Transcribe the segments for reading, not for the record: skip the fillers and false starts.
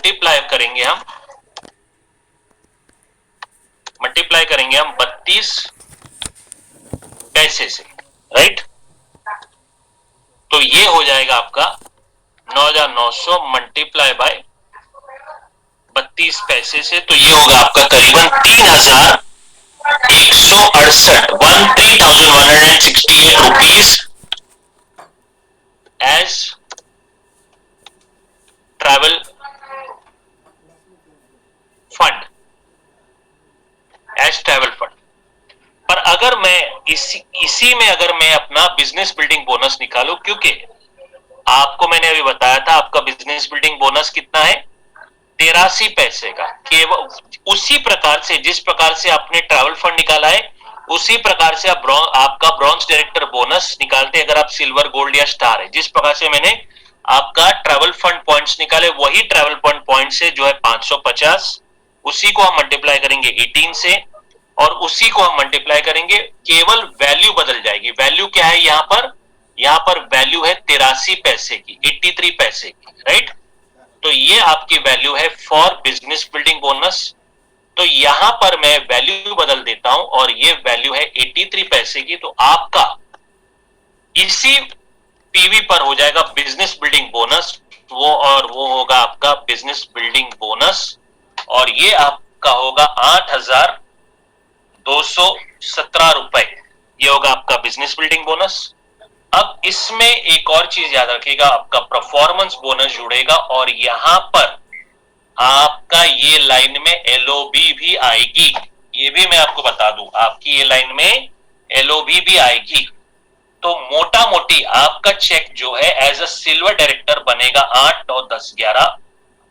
Multiply करेंगे हम 32 पैसे से, राइट। तो ये हो जाएगा आपका 9,900 मल्टीप्लाई बाय 32 पैसे से, तो ये होगा आपका करीबन 3,168 13,168 rupees as travel fund, as travel fund. पर अगर मैं इसी में अगर मैं अपना बिजनेस बिल्डिंग बोनस निकालूं, क्योंकि आपको मैंने अभी बताया था आपका बिजनेस बिल्डिंग बोनस कितना है, 83 पैसे का। केवल उसी प्रकार से जिस प्रकार से आपने ट्रैवल फंड निकाला है, उसी प्रकार से आपका ब्रॉन्ज डायरेक्टर बोनस निकालते अगर आप सिल्वर, गोल्ड या स्टार है। जिस प्रकार से मैंने आपका ट्रैवल फंड पॉइंट्स निकाले, वही ट्रैवल फंड पॉइंट से जो है 550, उसी को हम मल्टीप्लाई करेंगे 18 से, और उसी को हम मल्टीप्लाई करेंगे, केवल वैल्यू बदल जाएगी। वैल्यू क्या है यहाँ पर वैल्यू है 83 पैसे की, 83 पैसे की, राइट। तो ये आपकी वैल्यू है फॉर बिजनेस बिल्डिंग बोनस। तो यहां पर मैं वैल्यू बदल देता हूं और ये वैल्यू है 83 पैसे की। तो आपका इसी पीवी पर हो जाएगा बिजनेस बिल्डिंग बोनस, वो होगा आपका बिजनेस बिल्डिंग बोनस, और ये आपका होगा 8,217 रुपए। ये होगा आपका बिजनेस बिल्डिंग बोनस। अब इसमें एक और चीज याद रखिएगा, आपका परफॉर्मेंस बोनस जुड़ेगा, और यहां पर आपका ये लाइन में एलओबी भी आएगी। ये भी मैं आपको बता दूं, आपकी ये लाइन में एलओबी भी आएगी। तो मोटा मोटी आपका चेक जो है एज अ सिल्वर डायरेक्टर बनेगा 8 और 10 11,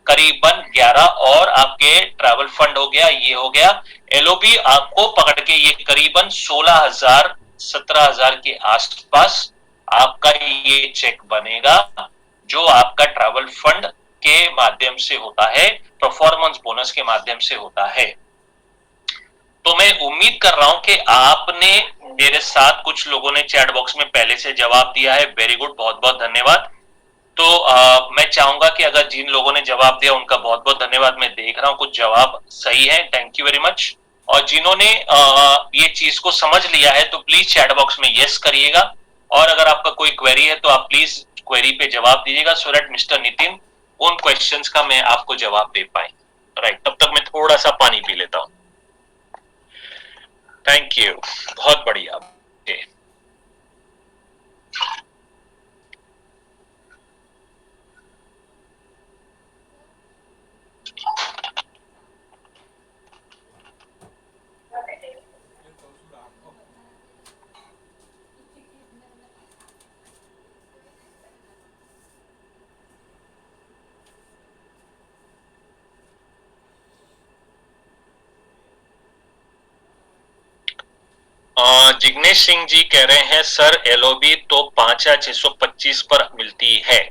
करीबन 11, और आपके ट्रैवल फंड हो गया, ये हो गया। एलओबी आपको पकड़ के ये करीबन 16,000 17,000 के आसपास आपका ये चेक बनेगा, जो आपका ट्रैवल फंड के माध्यम से होता है, परफॉर्मेंस बोनस के माध्यम से होता है। तो मैं उम्मीद कर रहा हूं कि आपने, मेरे साथ कुछ लोगों ने चैट बॉक्स में पहले से जवाब दिया है, वेरी गुड, बहुत बहुत धन्यवाद। तो मैं चाहूंगा कि अगर जिन लोगों ने जवाब दिया उनका बहुत बहुत धन्यवाद। मैं देख रहा हूं कुछ जवाब सही है, थैंक यू वेरी मच। और जिन्होंने ये चीज को समझ लिया है तो प्लीज चैट बॉक्स में यस करिएगा, और अगर आपका कोई क्वेरी है तो आप प्लीज क्वेरी पे जवाब दीजिएगा, सो दैट मिस्टर नितिन उन क्वेश्चंस का मैं आपको जवाब दे पाए। राइट, तब तक मैं थोड़ा सा पानी पी लेता हूं। थैंक यू, बहुत बढ़िया। जिग्नेश सिंह जी कह रहे हैं सर एलओबी तो 5,625 पर मिलती है।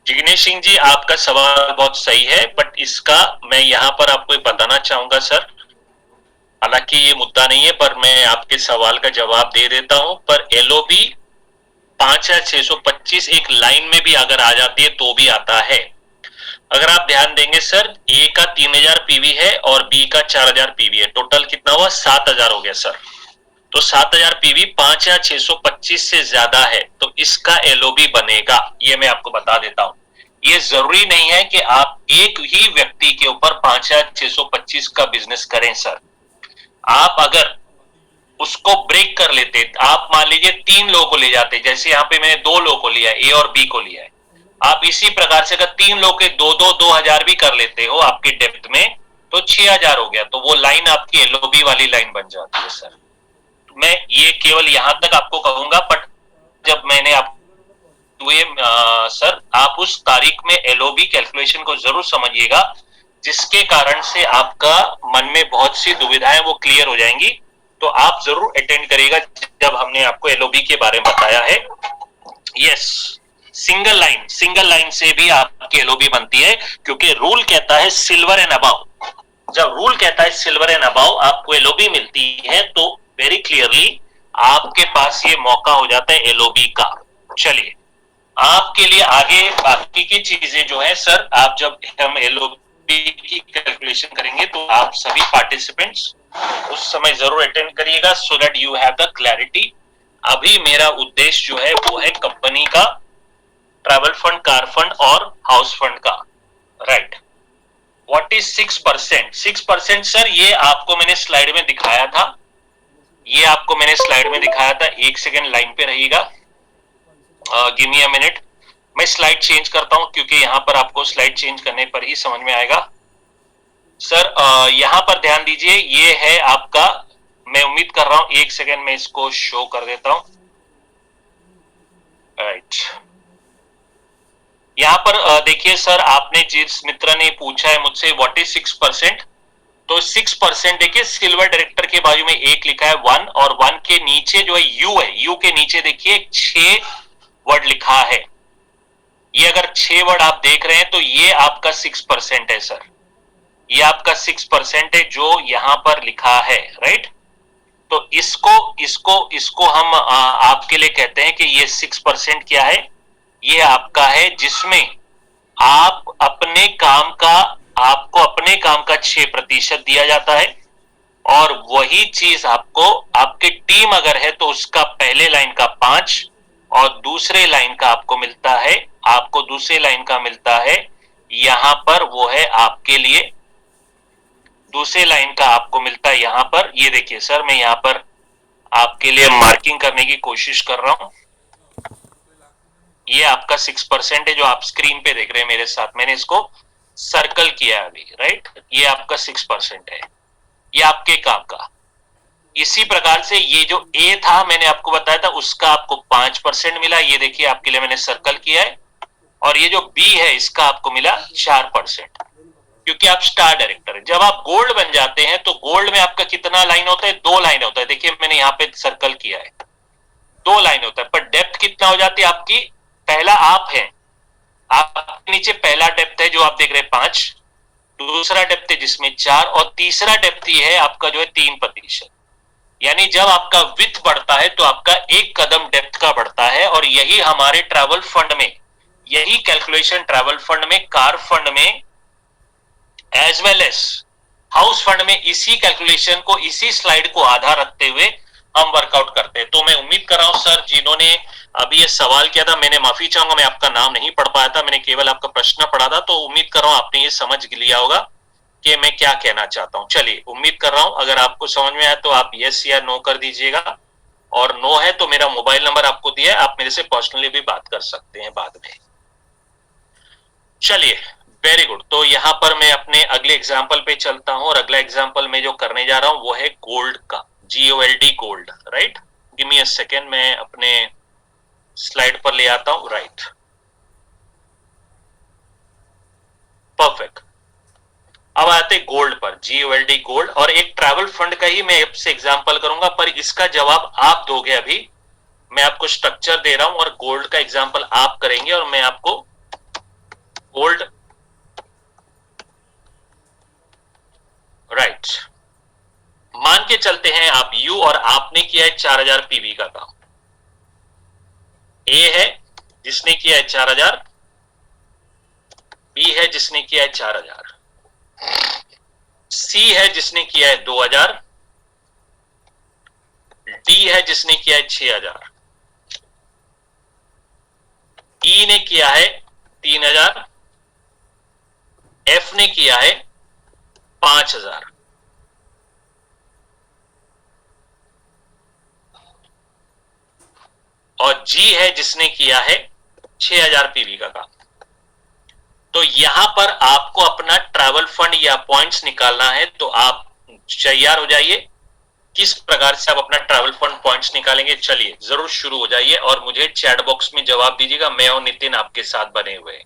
जिग्नेश सिंह जी आपका सवाल बहुत सही है, बट इसका मैं यहां पर आपको बताना चाहूंगा सर, हालांकि ये मुद्दा नहीं है पर मैं आपके सवाल का जवाब दे देता हूं। पर एलओबी 5,625 एक लाइन में भी अगर आ जाती है तो भी आता है। अगर आप ध्यान देंगे सर, ए का 3,000 पीवी है और बी का 4,000 पीवी है, टोटल कितना हुआ 7,000 हो गया सर। तो 7,000 पीवी 5,625 से ज्यादा है तो इसका एलओबी बनेगा, ये मैं आपको बता देता हूं। ये जरूरी नहीं है कि आप एक ही व्यक्ति के ऊपर 5,625 का बिजनेस करें सर। आप अगर उसको ब्रेक कर लेते, आप मान लीजिए 3 लोगों को ले जाते, जैसे यहाँ पे मैंने 2 लोगों को लिया, ए और बी को लिया है। आप इसी प्रकार से अगर 3 लोग के 2,000 भी कर लेते हो आपके डेप्थ में, तो 6,000 हो गया, तो वो लाइन आपकी एलओबी वाली लाइन बन जाती है सर। मैं ये केवल यहां तक आपको कहूंगा, बट जब मैंने आप सर आप उस तारीख में एलओबी कैलकुलेशन को जरूर समझिएगा, जिसके कारण से आपका मन में बहुत सी दुविधाएं वो क्लियर हो जाएंगी। तो आप जरूर अटेंड करिएगा जब हमने आपको एलओबी के बारे में बताया है। यस, सिंगल लाइन से भी आपकी एलओबी बनती है, क्योंकि रूल कहता है सिल्वर एंड अबाव। जब रूल कहता है सिल्वर एंड अबाव आपको एलओबी मिलती है, तो वेरी क्लियरली आपके पास ये मौका हो जाता है एलओबी का। चलिए आपके लिए आगे बाकी की चीजें जो है सर, आप जब हम एलओपी की कैलकुलेशन करेंगे तो आप सभी पार्टिसिपेंट्स उस समय जरूर अटेंड करिएगा, so that you have the clarity. अभी मेरा उद्देश्य जो है वो है कंपनी का ट्रैवल फंड, कार फंड और हाउस फंड का, राइट। What is 6%? 6% सर, ये आपको मैंने स्लाइड में दिखाया था, ये आपको मैंने स्लाइड में दिखाया था। एक सेकेंड लाइन पे रहिएगा, गिव मी अ मिनट। मैं स्लाइड चेंज करता हूं क्योंकि यहां पर आपको स्लाइड चेंज करने पर ही समझ में आएगा। सर यहां पर ध्यान दीजिए, ये है आपका, मैं उम्मीद कर रहा हूं, एक सेकेंड में इसको शो कर देता हूं, राइट। यहां पर देखिए सर, आपने जिस मित्र ने पूछा है मुझसे व्हाट इज 6%, तो 6% देखिए सिल्वर डायरेक्टर के बाजू में एक लिखा है 1, और 1 के नीचे जो है यू है, यू के नीचे देखिए 6 वर्ड लिखा है। ये अगर 6 वर्ड आप देख रहे हैं तो ये आपका 6% है सर, ये आपका 6% है जो यहां पर लिखा है, राइट। तो इसको इसको इसको हम आपके लिए कहते हैं कि ये 6% क्या है, ये आपका है जिसमें आप अपने काम का, आपको अपने काम का 6% दिया जाता है, और वही चीज आपको, आपकी टीम अगर है तो उसका पहले लाइन का 5, और दूसरे लाइन का आपको मिलता है, आपको दूसरे लाइन का मिलता है यहां पर, वो है आपके लिए दूसरे लाइन का आपको मिलता है यहां पर। ये देखिए सर, मैं यहां पर आपके लिए मार्किंग करने की कोशिश कर रहा हूं, ये आपका 6% है जो आप स्क्रीन पे देख रहे हैं मेरे साथ, मैंने इसको सर्कल किया अभी, राइट। ये आपका 6% है, ये आपके काम का। इसी प्रकार से ये जो ए था मैंने आपको बताया था, उसका आपको 5% मिला, ये देखिए आपके लिए मैंने सर्कल किया है। और ये जो बी है इसका आपको मिला 4%, क्योंकि आप स्टार डायरेक्टर है। जब आप गोल्ड बन जाते हैं तो गोल्ड में आपका कितना लाइन होता है? 2 लाइन होता है, देखिए मैंने यहाँ पे सर्कल किया है, 2 लाइन होता है। पर डेप्थ कितना हो जाती है आपकी? पहला आप है, आपके नीचे पहला डेप्थ है जो आप देख रहे हैं 5, दूसरा डेप्थ है जिसमें 4, और तीसरा डेप्थ ये है आपका जो है 3%। यानी जब आपका विड्थ बढ़ता है तो आपका एक कदम डेप्थ का बढ़ता है, और यही हमारे ट्रैवल फंड में, यही कैलकुलेशन ट्रैवल फंड में, कार फंड में, as well as house fund में, इसी कैलकुलेशन को, इसी स्लाइड को आधार रखते हुए हम वर्कआउट करते हैं। तो मैं उम्मीद कर रहा हूं सर, जिन्होंने अभी ये सवाल किया था, मैंने माफी चाहूंगा, मैं आपका नाम नहीं पढ़ पाया था, मैंने केवल आपका प्रश्न पढ़ा था, तो उम्मीद कर रहा हूं आपने ये समझ लिया होगा कि मैं क्या कहना चाहता हूं। चलिए, उम्मीद कर रहा हूं अगर आपको समझ में आया तो आप यस या नो कर दीजिएगा, और नो है तो मेरा मोबाइल नंबर आपको दिया है, आप मेरे से पर्सनली भी बात कर सकते हैं बाद में। चलिए, वेरी गुड। तो यहां पर मैं अपने अगले एग्जाम्पल पे चलता हूं, और अगला एग्जाम्पल में जो करने जा रहा हूं वो है गोल्ड का, GOLD, gold, right. Give me a second, मैं अपने स्लाइड पर ले आता हूं, राइट, परफेक्ट। अब आते गोल्ड पर, GOLD, गोल्ड, और एक ट्रैवल फंड का ही मैं आपसे एग्जांपल करूंगा, पर इसका जवाब आप दोगे। अभी मैं आपको स्ट्रक्चर दे रहा हूं और गोल्ड का एग्जांपल आप करेंगे, और मैं आपको गोल्ड, राइट, मान के चलते हैं आप यू, और आपने किया है 4000 पीवी का काम। ए है जिसने किया है 4000, बी है जिसने किया है 4000, सी है जिसने किया है 2000, डी है जिसने किया है 6000, ई ने किया है 3000, एफ ने किया है 5000, और जी है जिसने किया है 6000 पीवी का काम। तो यहां पर आपको अपना ट्रैवल फंड या पॉइंट्स निकालना है, तो आप तैयार हो जाइए। किस प्रकार से आप अपना ट्रैवल फंड पॉइंट्स निकालेंगे? चलिए जरूर शुरू हो जाइए, और मुझे चैट बॉक्स में जवाब दीजिएगा। मैं और नितिन आपके साथ बने हुए हैं।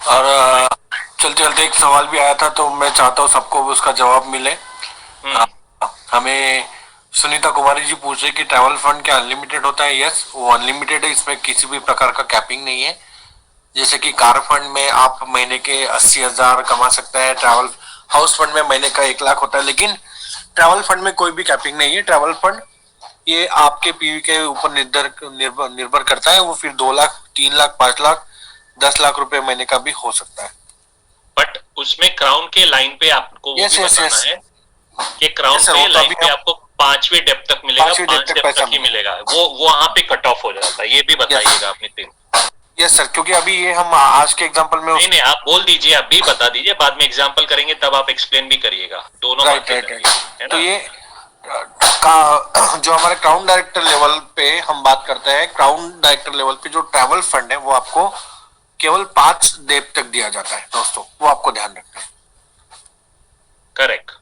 और चलते चलते एक सवाल भी आया था, तो मैं चाहता हूँ सबको उसका जवाब मिले। हमें सुनीता कुमारी जी पूछ रहे कि ट्रैवल फंड क्या अनलिमिटेड होता है? यस, वो अनलिमिटेड है, इसमें किसी भी प्रकार का कैपिंग नहीं है। जैसे कि कार फंड में आप महीने के 80,000 कमा सकते हैं, ट्रैवल हाउस फंड में महीने का 1 लाख होता है, लेकिन ट्रैवल फंड में कोई भी कैपिंग नहीं है। ट्रैवल फंड ये आपके पीवी के ऊपर निर्भर निर्भर करता है। वो फिर 2 लाख, 3 लाख, 5 लाख, 10 लाख रुपए महीने का भी हो सकता है। बट उसमें क्राउन के लाइन पे आपको वो यस भी यस बताना यस है कि क्राउन यस सर, पे वो तो लाइन अभी पे हम आपको 5वीं डेप्थ तक मिलेगा, 5वीं डेप्थ 5 तक डेप्थ पैसा तक ही मिलेगा। मिलेगा, वो वहां पे कट ऑफ हो जाता है, ये भी यस बताइएगा आप नितिन। यस सर, क्योंकि अभी ये हम आज के एग्जांपल में नहीं नहीं, आप बोल दीजिए, आप भी बता दीजिए, बाद में एग्जाम्पल करेंगे तब आप एक्सप्लेन भी करिएगा, दोनों राइट बातें राइट करिए, राइट। है तो ना। ये का जो हमारे क्राउन डायरेक्टर लेवल पे हम बात करते हैं, क्राउन डायरेक्टर लेवल पे जो ट्रैवल फंड है वो आपको केवल 5 डेट तक दिया जाता है दोस्तों, वो आपको ध्यान रखना है। करेक्ट।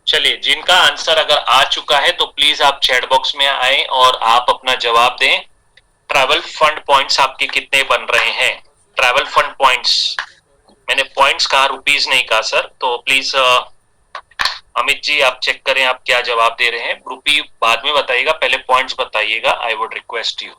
चलिए, जिनका आंसर अगर आ चुका है तो प्लीज आप चैट बॉक्स में आए और आप अपना जवाब दें। ट्रैवल फंड पॉइंट्स आपके कितने बन रहे हैं? ट्रैवल फंड पॉइंट्स, मैंने पॉइंट्स कहा, रुपीस नहीं कहा सर, तो प्लीज अमित जी आप चेक करें आप क्या जवाब दे रहे हैं। रुपी बाद में बताइएगा, पहले पॉइंट्स बताइएगा, I would request you.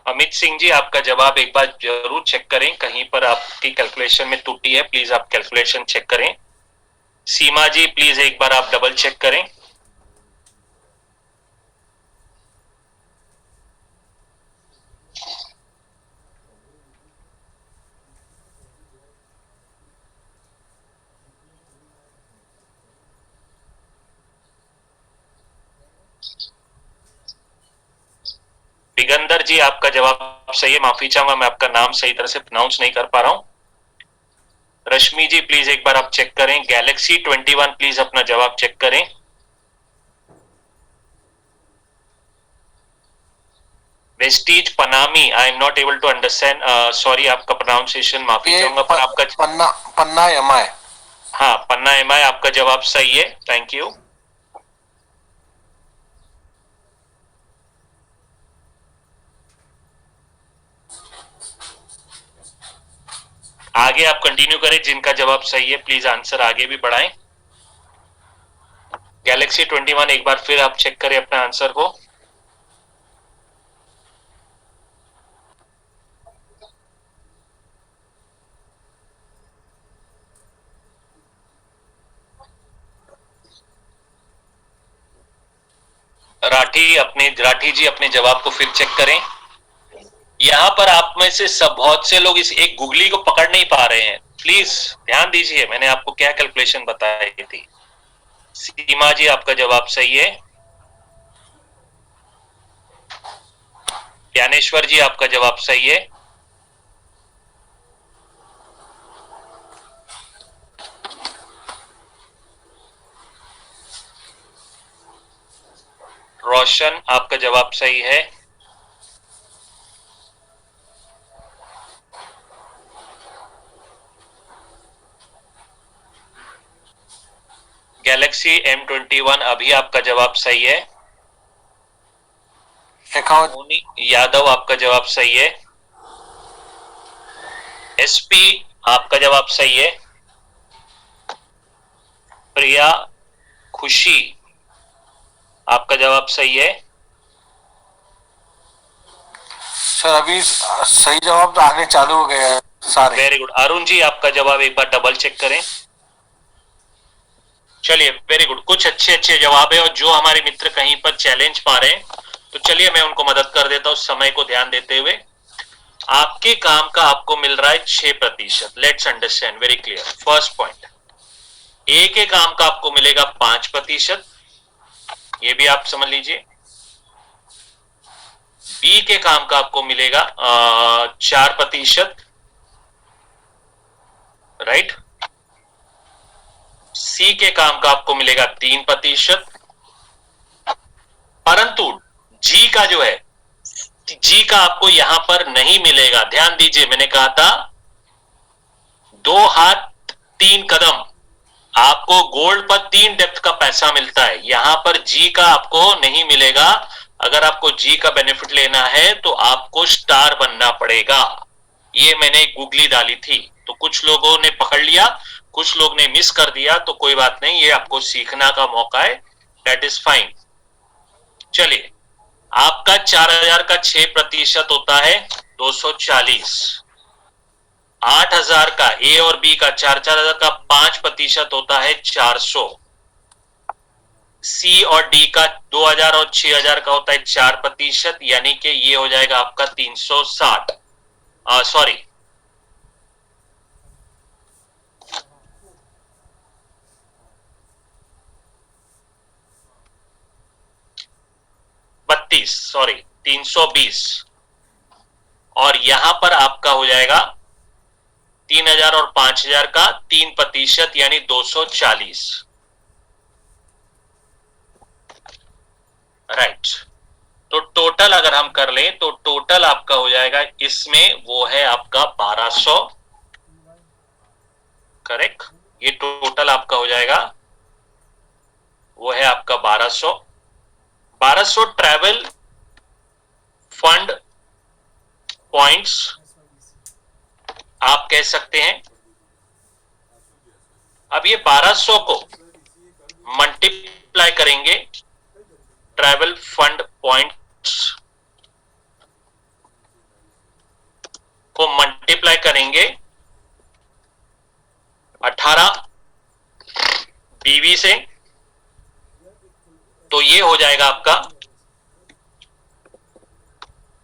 Amit Singh ji आपका जवाब एक बार जरूर चेक करें, कहीं पर आपकी कैलकुलेशन में त्रुटि है, प्लीज आप कैलकुलेशन चेक करें। सीमा जी प्लीज एक बार आप डबल चेक करें। दिगंदर जी आपका जवाब सही है, माफी चाहूंगा मैं आपका नाम सही तरह से प्रोनाउंस नहीं कर पा रहा हूं। रश्मि जी प्लीज एक बार आप चेक करें। गैलेक्सी 21 प्लीज अपना जवाब चेक करें। वेस्टीज पनामी, I am not able to understand, sorry आपका प्रोनाउंसिएशन, माफी चाहूंगा, पर आपका पन्ना पन्ना एमआई। हाँ, पन्ना एमआई आपका जवाब सही है, थैंक यू। आगे आप कंटिन्यू करें, जिनका जवाब सही है प्लीज आंसर आगे भी बढ़ाएं। गैलेक्सी 21 एक बार फिर आप चेक करें अपना आंसर को। राठी जी अपने जवाब को फिर चेक करें। यहां पर आप में से सब बहुत से लोग इस एक गुगली को पकड़ नहीं पा रहे हैं, प्लीज ध्यान दीजिए, मैंने आपको क्या कैलकुलेशन बताई थी। सीमा जी आपका जवाब सही है। ज्ञानेश्वर जी आपका जवाब सही है। रोशन आपका जवाब सही है। गैलेक्सी M21 अभी आपका जवाब सही है। मोनी यादव आपका जवाब सही है। एसपी आपका जवाब सही है। प्रिया खुशी आपका जवाब सही है। सर अभी सही जवाब तो आने चालू हो गया है सारे। Very good. अरुण जी आपका जवाब एक बार डबल चेक करें। चलिए वेरी गुड, कुछ अच्छे अच्छे जवाब है, और जो हमारे मित्र कहीं पर चैलेंज पा रहे हैं तो चलिए मैं उनको मदद कर देता हूं समय को ध्यान देते हुए। आपके काम का आपको मिल रहा है 6%। Let's understand very clear. First point, A के काम का आपको मिलेगा 5%, ये भी आप समझ लीजिए। बी के काम का आपको मिलेगा 4%, राइट। सी के काम का आपको मिलेगा 3%, परंतु जी का जो है, जी का आपको यहां पर नहीं मिलेगा। ध्यान दीजिए, मैंने कहा था 2 हाथ 3 कदम, आपको गोल्ड पर 3 डेप्थ का पैसा मिलता है, यहां पर जी का आपको नहीं मिलेगा। अगर आपको जी का बेनिफिट लेना है तो आपको स्टार बनना पड़ेगा। ये मैंने एक गूगली डाली थी, तो कुछ लोगों ने पकड़ लिया, कुछ लोग ने मिस कर दिया, तो कोई बात नहीं, ये आपको सीखना का मौका है, दैट इज फाइन। चलिए, आपका 4,000 का 6% होता है 240, 8,000 का ए और बी का 4,000 का 5% होता है 400, सी और डी का 2,000 और 6,000 का होता है 4%, यानी कि ये हो जाएगा आपका 360, सॉरी 32, सॉरी 320, और यहां पर आपका हो जाएगा 3,000 और 5,000 का 3%, यानी 240। राइट, तो टोटल अगर हम कर लें तो टोटल आपका हो जाएगा इसमें, वो है आपका 1,200, करेक्ट। ये टोटल आपका हो जाएगा, वो है आपका 1,200। 1,200 ट्रैवल फंड पॉइंट्स आप कह सकते हैं। अब ये 1,200 को मल्टीप्लाई करेंगे, ट्रैवल फंड पॉइंट्स को मल्टीप्लाई करेंगे 18 बीवी से, तो ये हो जाएगा आपका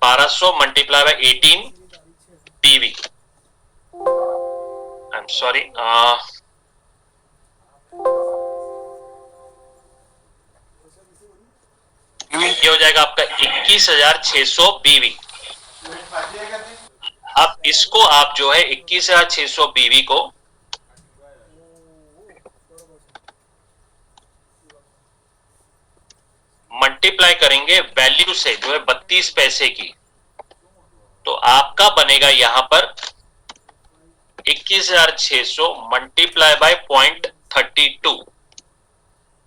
1,200 मल्टीप्लाई बाय 18 बीवी। आई एम सॉरी, ये हो जाएगा आपका 21,600 बीवी। अब इसको आप जो है 21,600 बीवी को मल्टीप्लाई करेंगे वैल्यू से, जो है 32 पैसे की, तो आपका बनेगा यहां पर 21,600 मल्टीप्लाई बाय 0.32,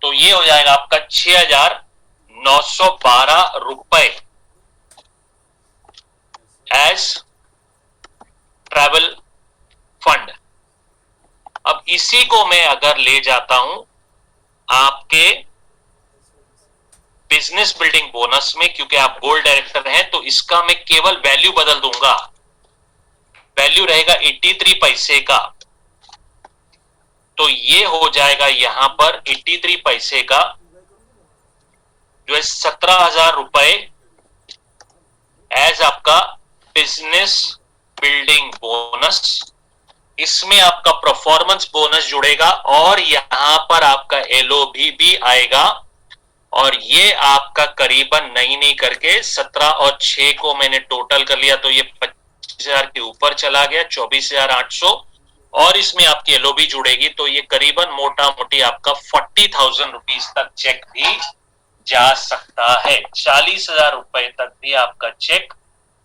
तो ये हो जाएगा आपका 6,912 रुपए एज ट्रैवल फंड। अब इसी को मैं अगर ले जाता हूं आपके बिजनेस बिल्डिंग बोनस में, क्योंकि आप गोल्ड डायरेक्टर हैं, तो इसका मैं केवल वैल्यू बदल दूंगा, वैल्यू रहेगा 83 पैसे का, तो ये हो जाएगा यहां पर 83 पैसे का, जो है 17,000 रुपए एज आपका बिजनेस बिल्डिंग बोनस। इसमें आपका परफॉर्मेंस बोनस जुड़ेगा और यहां पर आपका एलओबी भी आएगा, और ये आपका करीबन नहीं करके 17 और 6 को मैंने टोटल कर लिया, तो ये 25,000 के ऊपर चला गया, 24,800, और इसमें आपकी एलओबी जुड़ेगी, तो ये करीबन मोटा मोटी आपका 40,000 रुपीज तक चेक भी जा सकता है। 40,000 रुपए तक भी आपका चेक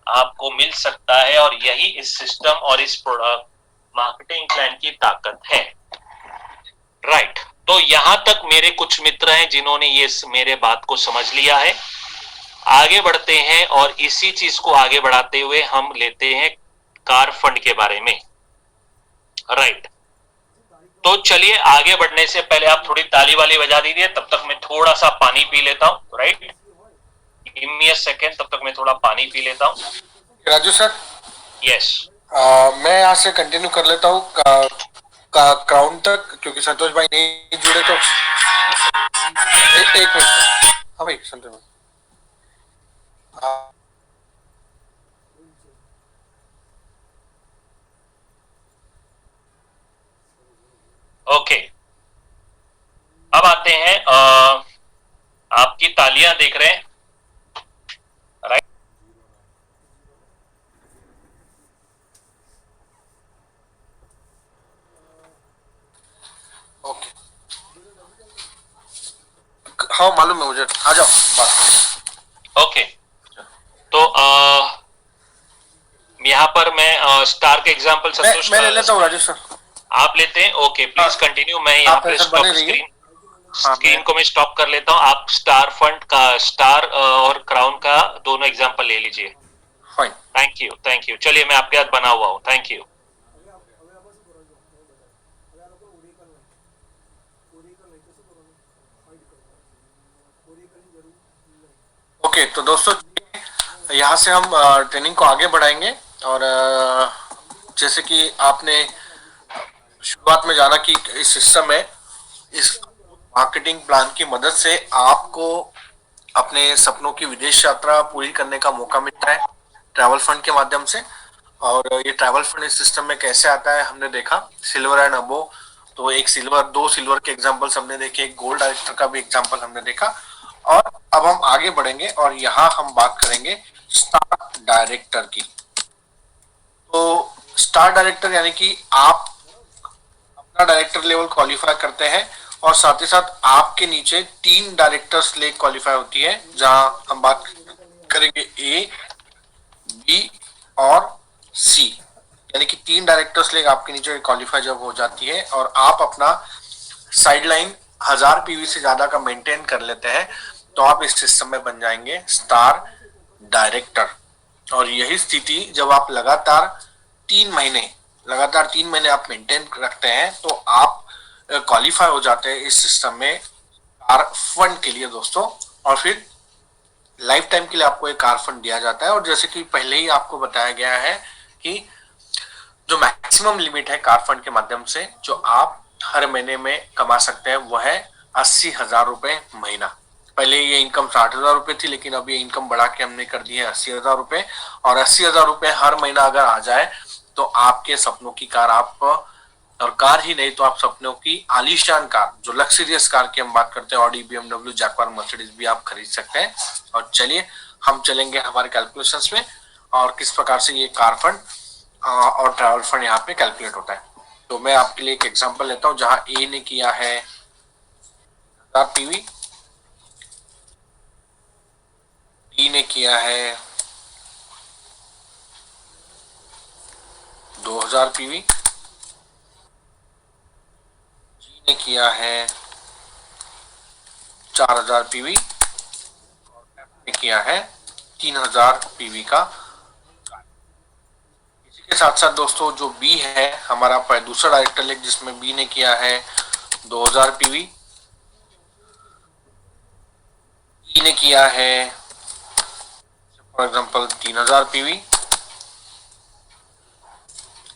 आपको मिल सकता है, और यही इस सिस्टम और इस प्रोडक्ट मार्केटिंग प्लान की ताकत है। राइट, तो यहां तक मेरे कुछ मित्र हैं जिन्होंने ये मेरे बात को समझ लिया है। आगे बढ़ते हैं, और इसी चीज को आगे बढ़ाते हुए हम लेते हैं कार फंड के बारे में। राइट, तो चलिए आगे बढ़ने से पहले आप थोड़ी ताली वाली बजा दीजिए, तब तक मैं थोड़ा सा पानी पी लेता हूं। Right, give me a second, तब तक मैं थोड़ा पानी पी लेता हूं। राजू सर, यस, मैं यहाँ से कंटिन्यू कर लेता हूँ क्राउन तक, क्योंकि संतोष भाई नहीं जुड़े, तो एक मिनट। हाँ भाई संतोष भाई, ओके, अब आते हैं, आपकी तालियां देख रहे हैं। राइट, ओके, हाँ मालूम है मुझे, आ जाओ बात। ओके, तो यहाँ पर मैं स्टार के एग्जांपल संतोष मैं ले लेता हूँ राजेश सर। आप लेते हैं? Okay, please continue. मैं यहाँ आप पे ऐसा स्टॉप बने रहिए। हाँ, स्क्रीन को मैं स्टॉप कर लेता हूँ। आप स्टार फंड का, स्टार और क्राउन का दोनों एग्जांपल ले लीजिए। फाइन। Thank you. चलिए, मैं आपके साथ बना हुआ हूँ। Thank you. ओके, तो दोस्तों यहाँ से हम ट्रेनिंग को आगे बढ़ाएंगे। और जैसे कि आपने शुरुआत में जाना कि इस सिस्टम में, इस मार्केटिंग प्लान की मदद से आपको अपने सपनों की विदेश यात्रा पूरी करने का मौका मिलता है ट्रैवल फंड के माध्यम से। और ये ट्रैवल फंड इस सिस्टम में कैसे आता है हमने देखा, सिल्वर एंड अबो। तो एक सिल्वर, दो सिल्वर के एग्जांपल्स हमने देखे, एक गोल्ड डायरेक्टर का भी एग्जांपल हमने देखा। और अब हम आगे बढ़ेंगे और यहाँ हम बात करेंगे स्टार डायरेक्टर की। तो स्टार डायरेक्टर यानी कि आप अपना डायरेक्टर लेवल क्वालिफाई करते हैं और साथ ही साथ आपके नीचे 3 डायरेक्टर्स लेग क्वालिफाई होती है, जहां हम बात करेंगे ए, बी और सी। यानी कि 3 डायरेक्टर्स लेग आपके नीचे क्वालिफाई जब हो जाती है और आप अपना साइडलाइन 1000 पीवी से ज्यादा का मेंटेन कर लेते हैं, तो आप इस सिस्टम में बन जाएंगे स्टार डायरेक्टर। और यही स्थिति जब आप लगातार 3 महीने आप मेंटेन रखते हैं, तो आप क्वालिफाई हो जाते हैं इस सिस्टम में कार फंड के लिए दोस्तों। और फिर लाइफ टाइम के लिए आपको एक कार फंड दिया जाता है। और जैसे कि पहले ही आपको बताया गया है कि जो मैक्सिमम लिमिट है कार फंड के माध्यम से जो आप हर महीने में कमा सकते हैं वह है 80,000 रुपए महीना। पहले ये इनकम 60,000 रुपए थी, लेकिन अब ये इनकम बढ़ा के हमने कर दी है 80,000 रुपए। और 80,000 रुपए हर महीना अगर आ जाए तो आपके सपनों की कार आप, और कार ही नहीं तो आप सपनों की आलीशान कार, जो लग्जरियस कार की हम बात करते हैं, ऑडी, बीएमडब्ल्यू, जैगवार, मर्सिडीज भी आप खरीद सकते हैं। और चलिए हम चलेंगे हमारे कैलकुलेशंस में और किस प्रकार से ये कार फंड और ट्रैवल फंड यहाँ पे कैलकुलेट होता है। तो मैं आपके लिए एक एग्जांपल लेता हूँ जहां ए ने किया है 1000 पीवी, बी ने किया है 2000 पीवी, जी ने किया है 4000 पीवी और एफ ने किया है 3000 पीवी का। इसी के साथ साथ दोस्तों जो बी है हमारा दूसरा डायरेक्टर लेग, जिसमें बी ने किया है 2000 पीवी, ई ने किया है फॉर एग्जांपल 3000 पीवी,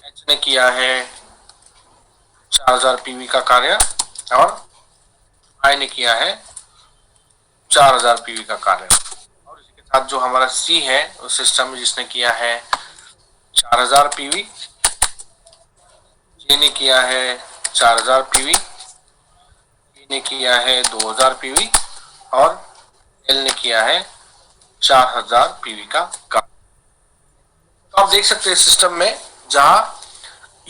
एच ने किया है 4000 पीवी का कार्य और आई ने किया है 4000 पीवी का कार्य। और इसके साथ जो हमारा सी है उस सिस्टम में जिसने किया है 4000 पीवी, जे ने किया है 4000 पीवी, ई ने किया है 2000 पीवी और एल ने किया है 4000 पीवी का कार्य। तो आप देख सकते हैं सिस्टम में जहां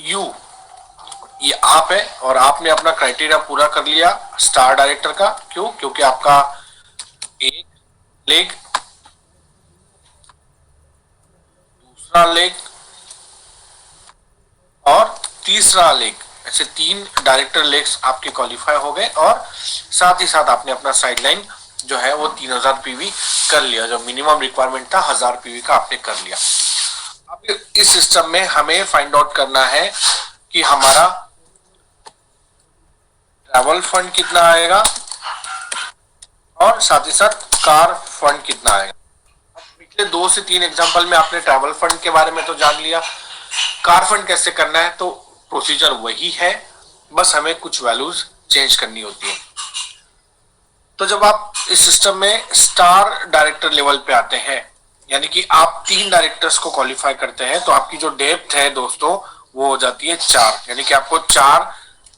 यू ये आप है और आपने अपना क्राइटेरिया पूरा कर लिया स्टार डायरेक्टर का। क्यों? क्योंकि आपका एक लेग, दूसरा लेग और तीसरा लेग, ऐसे 3 डायरेक्टर लेग्स आपके क्वालिफाई हो गए। और साथ ही साथ आपने अपना साइडलाइन जो है वो 3000 पीवी कर लिया, जो मिनिमम रिक्वायरमेंट था 1000 पीवी का आपने कर लिया। अब इस सिस्टम में हमें फाइंड आउट करना है कि हमारा ट्रैवल फंड कितना आएगा और साथ ही साथ कार फंड कितना आएगा। पिछले 2 से 3 एग्जांपल में आपने ट्रैवल फंड के बारे में तो जान लिया। कार फंड कैसे करना है तो प्रोसीजर वही है, बस हमें कुछ वैल्यूज चेंज करनी होती है। तो जब आप इस सिस्टम में स्टार डायरेक्टर लेवल पे आते हैं, यानी कि आप 3 डायरेक्टर्स को क्वालिफाई करते हैं, तो आपकी जो डेप्थ है दोस्तों वो हो जाती है 4, यानी कि आपको 4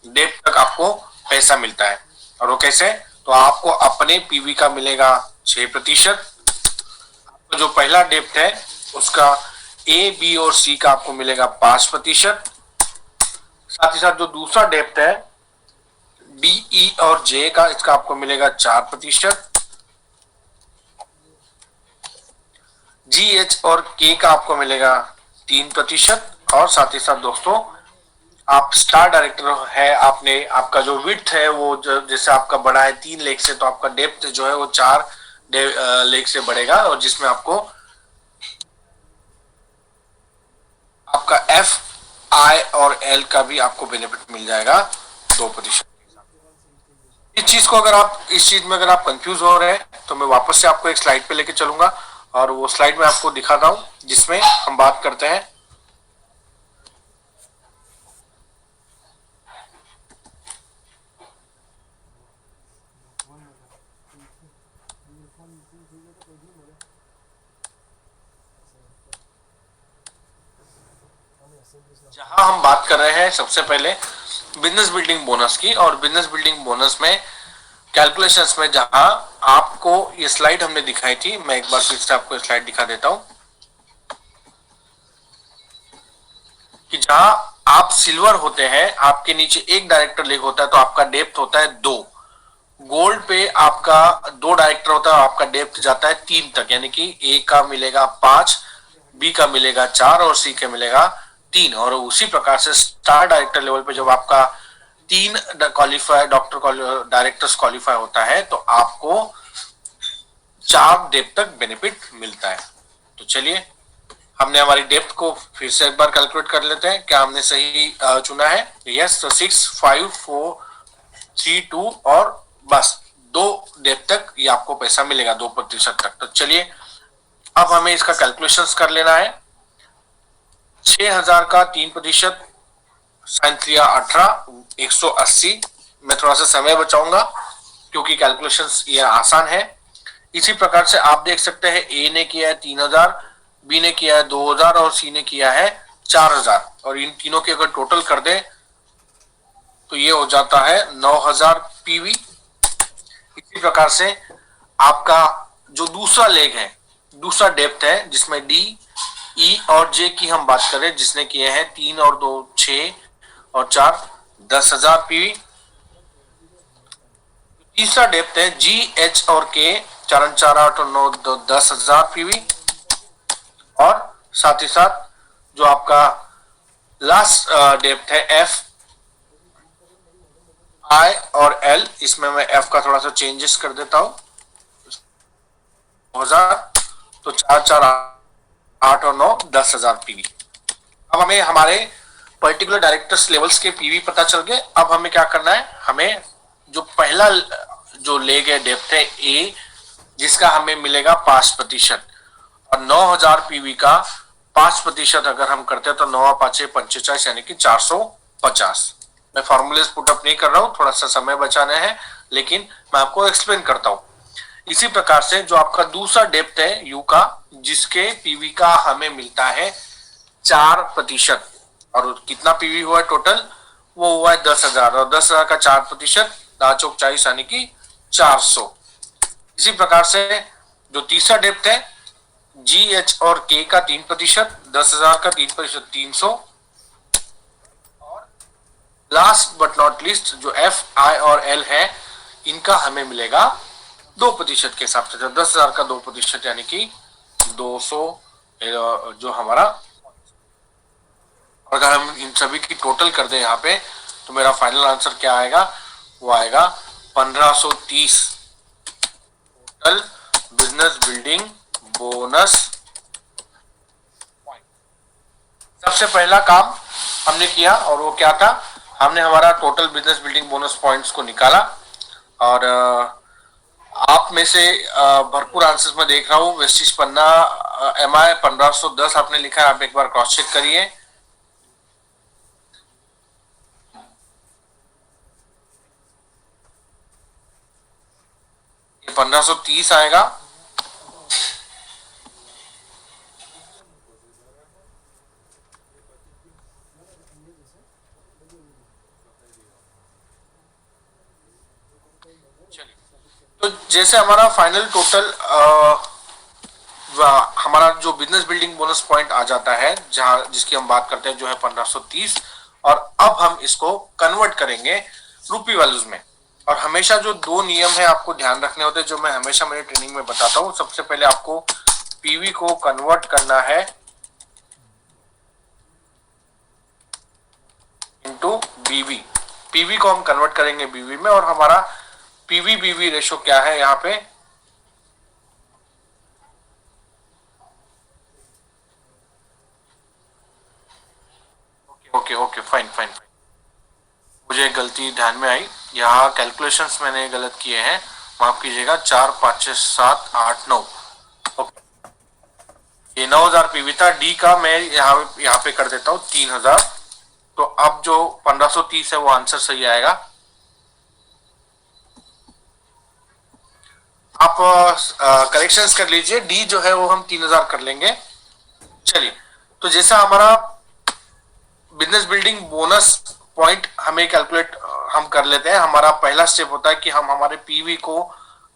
डेप्थ तक आपको पैसा मिलता है। और वो कैसे? तो आपको अपने पीवी का मिलेगा 6%, आपको जो पहला डेप्थ है उसका ए, बी और सी का आपको मिलेगा 5%, साथ ही साथ जो दूसरा डेप्थ है बी, ई और जे का इसका आपको मिलेगा 4%, जी, एच और के का आपको मिलेगा 3%। और साथ ही साथ दोस्तों, आप स्टार डायरेक्टर है, आपने आपका जो विड्थ है वो जैसे आपका बढ़ा है 3 लेग से, तो आपका डेप्थ जो है वो 4 लेग से बढ़ेगा, और जिसमें आपको आपका एफ, आई और एल का भी आपको बेनिफिट मिल जाएगा 2%। इस चीज में अगर आप कंफ्यूज हो रहे हैं तो मैं वापस से आपको एक स्लाइड पे लेके चलूंगा, और वो स्लाइड में आपको दिखाता हूं जिसमें हम बात करते हैं जहां हम बात कर रहे हैं सबसे पहले बिजनेस बिल्डिंग बोनस की। और बिजनेस बिल्डिंग बोनस में कैलकुलेशंस में जहां आपको ये स्लाइड हमने दिखाई थी, मैं एक बार फिर से आपको स्लाइड दिखा देता हूं कि जहां आप सिल्वर होते हैं, आपके नीचे एक डायरेक्टर लेग होता है, तो आपका डेप्थ होता है 2। गोल्ड पे आपका 2 डायरेक्टर होता है, आपका डेप्थ जाता है 3 तक, यानी कि ए का मिलेगा 5, बी का मिलेगा 4 और सी का मिलेगा 3। और उसी प्रकार से स्टार डायरेक्टर लेवल पे जब आपका 3 क्वालिफाई डायरेक्टर्स क्वालिफाई होता है, तो आपको 4 डेप्थ तक बेनिफिट मिलता है। तो चलिए, हमने हमारी डेप्थ को फिर से एक बार कैलकुलेट कर लेते हैं, क्या हमने सही चुना है? यस, तो 6, 5, 4, 3, 2 और बस 2 डेप्थ तक ये आपको पैसा मिलेगा 2% तक। तो चलिए, अब हमें इसका कैलकुलेशंस कर लेना है। 6,000 का 3%, साइन 3 18, 180। मैं थोड़ा सा समय बचाऊंगा क्योंकि कैलकुलेशंस ये आसान है। इसी प्रकार से आप देख सकते हैं, ए ने किया है 3,000, बी ने किया है 2,000 और सी ने किया है 4,000। और इन तीनों के अगर टोटल कर दे तो ये हो जाता है 9,000 पीवी। इसी प्रकार से आपका जो दूसरा लेग है, दूसरा डेप्थ है, जिसमें डी, ई और जे की हम बात करें, जिसने किए हैं 3 और 2 6 और 4 10,000 पीवी। तीसरा डेप्थ है जी, एच और के, 4 4 8 और 9 10,000 पीवी। और साथ ही साथ जो आपका लास्ट डेप्थ है एफ, आई और एल, इसमें मैं एफ का थोड़ा सा चेंजेस कर देता हूं 2000, तो 4 4 8 और 9 10,000 पीवी। अब हमें हमारे पर्टिकुलर डायरेक्टर्स लेवल्स के पीवी पता चल गए। अब हमें क्या करना है, हमें जो पहला जो लेग है डेप्थ है ए, जिसका हमें मिलेगा 5%, और 9,000 पीवी का 5% अगर हम करते हैं तो 9 5 45 यानी कि 450। मैं फॉर्मूलेस पुटअप नहीं कर रहा हूं, थोड़ा सा समय बचाना है, लेकिन मैं आपको एक्सप्लेन करता हूं। इसी प्रकार से जो आपका दूसरा डेप्थ है यू का, जिसके पीवी का हमें मिलता है 4%, और कितना पीवी हुआ है टोटल, वो हुआ है 10,000, और 10,000 का 4%, 40 यानी कि 400। इसी प्रकार से जो तीसरा डेप्थ है जी, एच और के का 3%, 10,000 का 3%, 300। और लास्ट बट नॉट लीस्ट जो एफ, आई और एल है, इनका हमें मिलेगा 2% के हिसाब से। तो 10,000 का 2% यानी कि 200 जो हमारा। अगर हम इन सभी की टोटल कर दें यहाँ पे, तो मेरा फाइनल आंसर क्या आएगा, वो आएगा 1530 टोटल बिजनेस बिल्डिंग बोनस। सबसे पहला काम हमने किया, और वो क्या था, हमने हमारा total business building bonus points को निकाला। और आप में से भरपूर आंसर्स में देख रहा हूँ, वेस्टिज पन्ना एम आई 1510 आपने लिखा है, आप एक बार क्रॉस चेक करिए। ये 1530 आएगा। तो जैसे हमारा फाइनल टोटल हमारा जो बिजनेस बिल्डिंग बोनस पॉइंट आ जाता है, जहां जिसकी हम बात करते हैं, जो है 1530। और अब हम इसको कन्वर्ट करेंगे रूपी वैल्यूज में। और हमेशा जो दो नियम है आपको ध्यान रखने होते हैं, जो मैं हमेशा मेरे ट्रेनिंग में बताता हूँ। सबसे पहले आपको पीवी को कन्वर्ट करना है इनटू बीवी। पीवी को हम कन्वर्ट करेंगे बीवी में, और हमारा पीवी बीवी रेशो क्या है यहाँ पे, ओके ओके फाइन फाइन, मुझे गलती ध्यान में आई, यहाँ कैलकुलेशंस मैंने गलत किए हैं, माफ कीजिएगा। 4 5 6 7 8 9, ये 9000 पीवी था। डी का मैं यहाँ पे कर देता हूँ 3000। तो अब जो 1530 है वो आंसर सही आएगा। आप करेक्शंस कर लीजिए, डी जो है वो हम 3000 कर लेंगे। चलिए, तो जैसा हमारा बिजनेस बिल्डिंग बोनस पॉइंट हमें कैलकुलेट हम कर लेते हैं। हमारा पहला स्टेप होता है कि हम हमारे पीवी को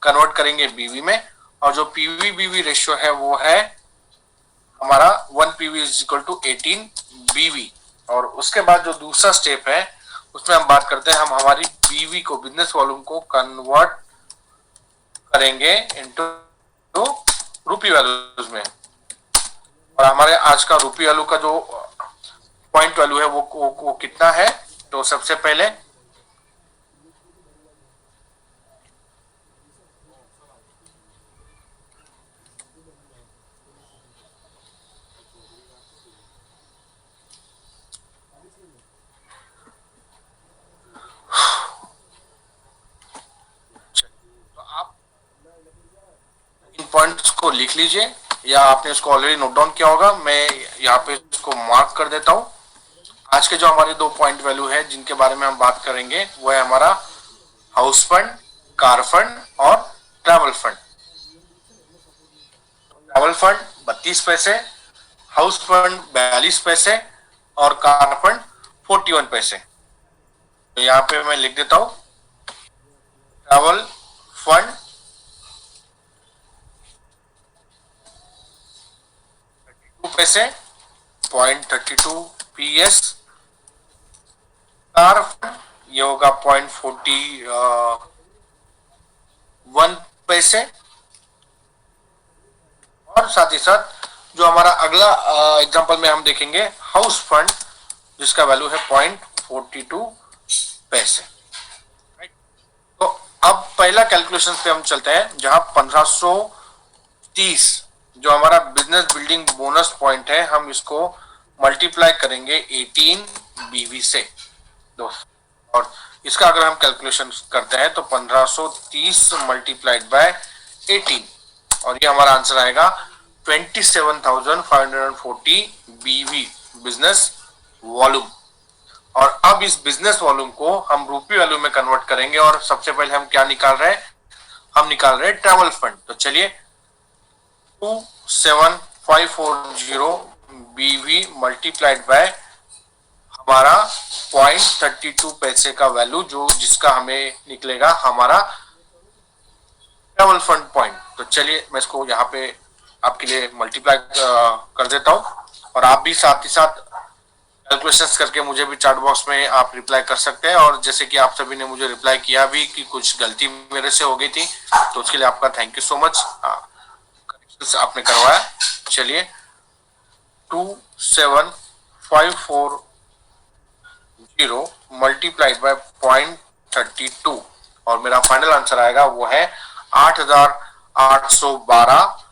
कन्वर्ट करेंगे बीवी में, और जो पीवी बीवी रेशियो है वो है हमारा 1 पीवी इज इक्वल टू 18 बीवी। और उसके बाद जो दूसरा स्टेप है उसमें हम बात करते हैं, हम हमारी बीवी को, बिजनेस वॉल्यूम को कन्वर्ट करेंगे इनटू रूपी वैल्यूज में। और हमारे आज का रूपी वैल्यू का जो पॉइंट वैल्यू है वो कितना है, तो सबसे पहले पॉइंट्स को लिख लीजिए, या आपने इसको ऑलरेडी नोट डाउन किया होगा। मैं यहाँ पे इसको मार्क कर देता हूँ। आज के जो हमारे दो पॉइंट वैल्यू है जिनके बारे में हम बात करेंगे वो है हमारा हाउस फंड, कार फंड और ट्रैवल फंड। ट्रैवल फंड 32 पैसे, हाउस फंड 42 पैसे और कार फंड 41 पैसे। तो यहाँ पे मैं लिख देता हूँ ट्रैवल फंड 32 पैसे, 0.32 PS। कार फंड ये होगा 0.41 पैसे। और साथ ही साथ जो हमारा अगला एग्जांपल में हम देखेंगे हाउस फंड, जिसका वैल्यू है 0.42 पैसे। तो अब पहला कैलकुलेशन पे हम चलते हैं, जहां 1530 जो हमारा बिजनेस बिल्डिंग बोनस पॉइंट है, हम इसको मल्टीप्लाई करेंगे 18 बीवी से दोस्तों। और इसका अगर हम कैलकुलेशन करते हैं तो 1530 मल्टीप्लाइड बाय 18, और ये हमारा आंसर आएगा 27,540 बीवी बिजनेस वॉल्यूम। और अब इस बिजनेस वॉल्यूम को हम रूपी वैल्यू में कन्वर्ट करेंगे, और सबसे पहले हम क्या निकाल रहे हैं, हम निकाल रहे हैं ट्रैवल फंड। तो चलिए 27,540 बीवी मल्टीप्लाइड बाय हमारा 0.32 पैसे का वैल्यू, जो जिसका हमें निकलेगा हमारा ट्रैवल फंड पॉइंट। तो चलिए मैं इसको यहाँ पे आपके लिए मल्टीप्लाई कर देता हूँ, और आप भी साथ ही साथ कैलकुलेशंस करके मुझे भी चैट बॉक्स में आप रिप्लाई कर सकते हैं। और जैसे कि आप सभी ने मुझे रिप्लाई किया भी कि कुछ गलती मेरे से हो गई थी, तो उसके लिए आपका thank you so much, corrections आपने करवाया। चलिए 27,540 मल्टीप्लाइड बाय 0.32, और मेरा फाइनल आंसर आएगा वो है 8,812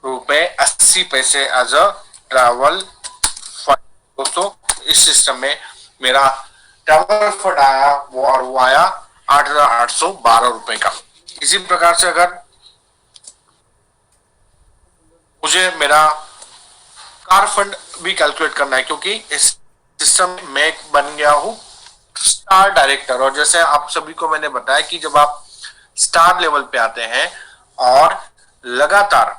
रुपए 80 पैसे एज अ ट्रैवल फंड। दोस्तों इस सिस्टम में मेरा ट्रैवल फंड आया वो आया 8,812 रुपए का। इसी प्रकार से अगर मुझे मेरा कार फंड भी कैलकुलेट करना है, क्योंकि इस सिस्टम में बन गया हूं स्टार डायरेक्टर। और जैसे आप सभी को मैंने बताया कि जब आप स्टार लेवल पे आते हैं और लगातार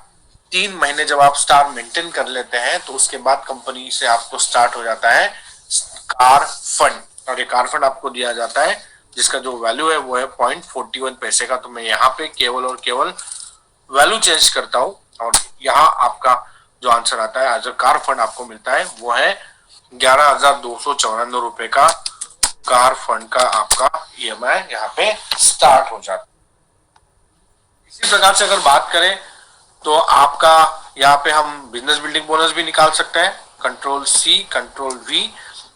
3 महीने जब आप स्टार मेंटेन कर लेते हैं, तो उसके बाद कंपनी से आपको स्टार्ट हो जाता है कार फंड, और ये कार फंड आपको दिया जाता है जिसका जो वैल्यू है वो है 0.41 पैसे का। तो मैं यहाँ पे केवल और केवल वैल्यू चेंज करता हूँ, और यहाँ आपका जो आंसर आता है एज अ कार फंड आपको मिलता है वो है 11,294 रुपए का कार फंड का आपका ईएमआई यहाँ पे स्टार्ट हो जाता है। इसी प्रकार से अगर बात करें तो आपका यहाँ पे हम बिजनेस बिल्डिंग बोनस भी निकाल सकते हैं, कंट्रोल सी कंट्रोल वी,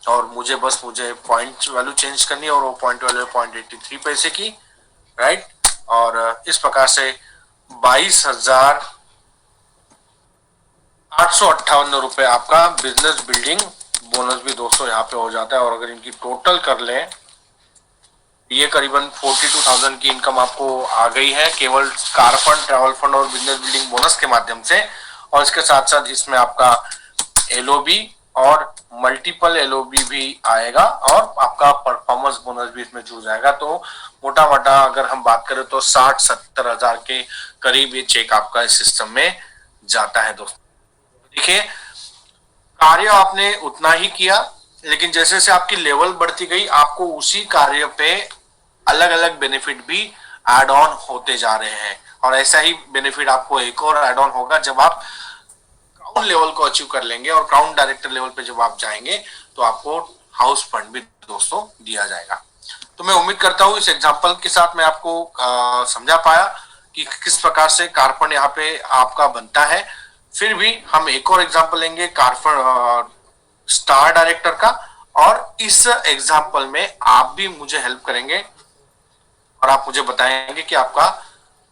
और मुझे पॉइंट वैल्यू चेंज करनी है और वो पॉइंट वैल्यू 0.83 की, राइट। और इस प्रकार से 22,858 रुपए आपका बिजनेस बिल्डिंग बोनस भी दोस्तों यहाँ पे हो जाता है। और अगर इनकी टोटल कर लें, ये करीबन 42,000 की इनकम आपको आ गई है केवल कार फंड, ट्रैवल फंड और बिजनेस बिल्डिंग बोनस के माध्यम से। और इसके साथ साथ इसमें आपका एलओबी और मल्टीपल एलओबी भी आएगा और आपका परफॉर्मेंस बोनस भी इसमें जुड़ जाएगा। तो मोटा मोटा अगर हम बात करें तो 60-70 हजार के करीब ये चेक आपका इस सिस्टम में जाता है दोस्तों। देखिए, कार्य आपने उतना ही किया, लेकिन जैसे जैसे आपकी लेवल बढ़ती गई आपको उसी कार्य पे अलग अलग बेनिफिट भी एड ऑन होते जा रहे हैं। और ऐसा ही बेनिफिट आपको एक और एड ऑन होगा जब आप क्राउन लेवल को अचीव कर लेंगे और क्राउन डायरेक्टर लेवल पे जब आप जाएंगे तो आपको हाउस फंड भी दोस्तों दिया जाएगा। तो मैं उम्मीद करता हूँ इस एग्जांपल के साथ मैं आपको समझा पाया कि किस प्रकार से कार फंड यहाँ पे आपका बनता है। फिर भी हम एक और एग्जांपल लेंगे कार फंड स्टार डायरेक्टर का, और इस एग्जांपल में आप भी मुझे हेल्प करेंगे और आप मुझे बताएंगे कि आपका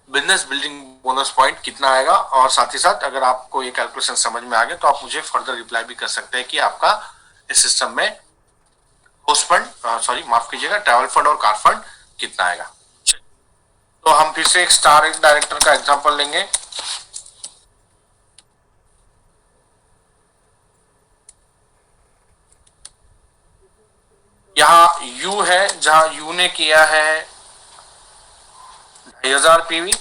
बिजनेस बिल्डिंग बोनस पॉइंट कितना आएगा। और साथ ही साथ अगर आपको ये कैलकुलेशन समझ में आ गया तो आप मुझे फर्दर रिप्लाई भी कर सकते हैं कि आपका इस सिस्टम में हाउस फंड सॉरी माफ कीजिएगा ट्रैवल फंड और कार फंड कितना आएगा। तो हम फिर से एक स्टार डायरेक्टर का एग्जांपल लेंगे। यहाँ यू है, जहां यू ने किया है 2,500 पीवी,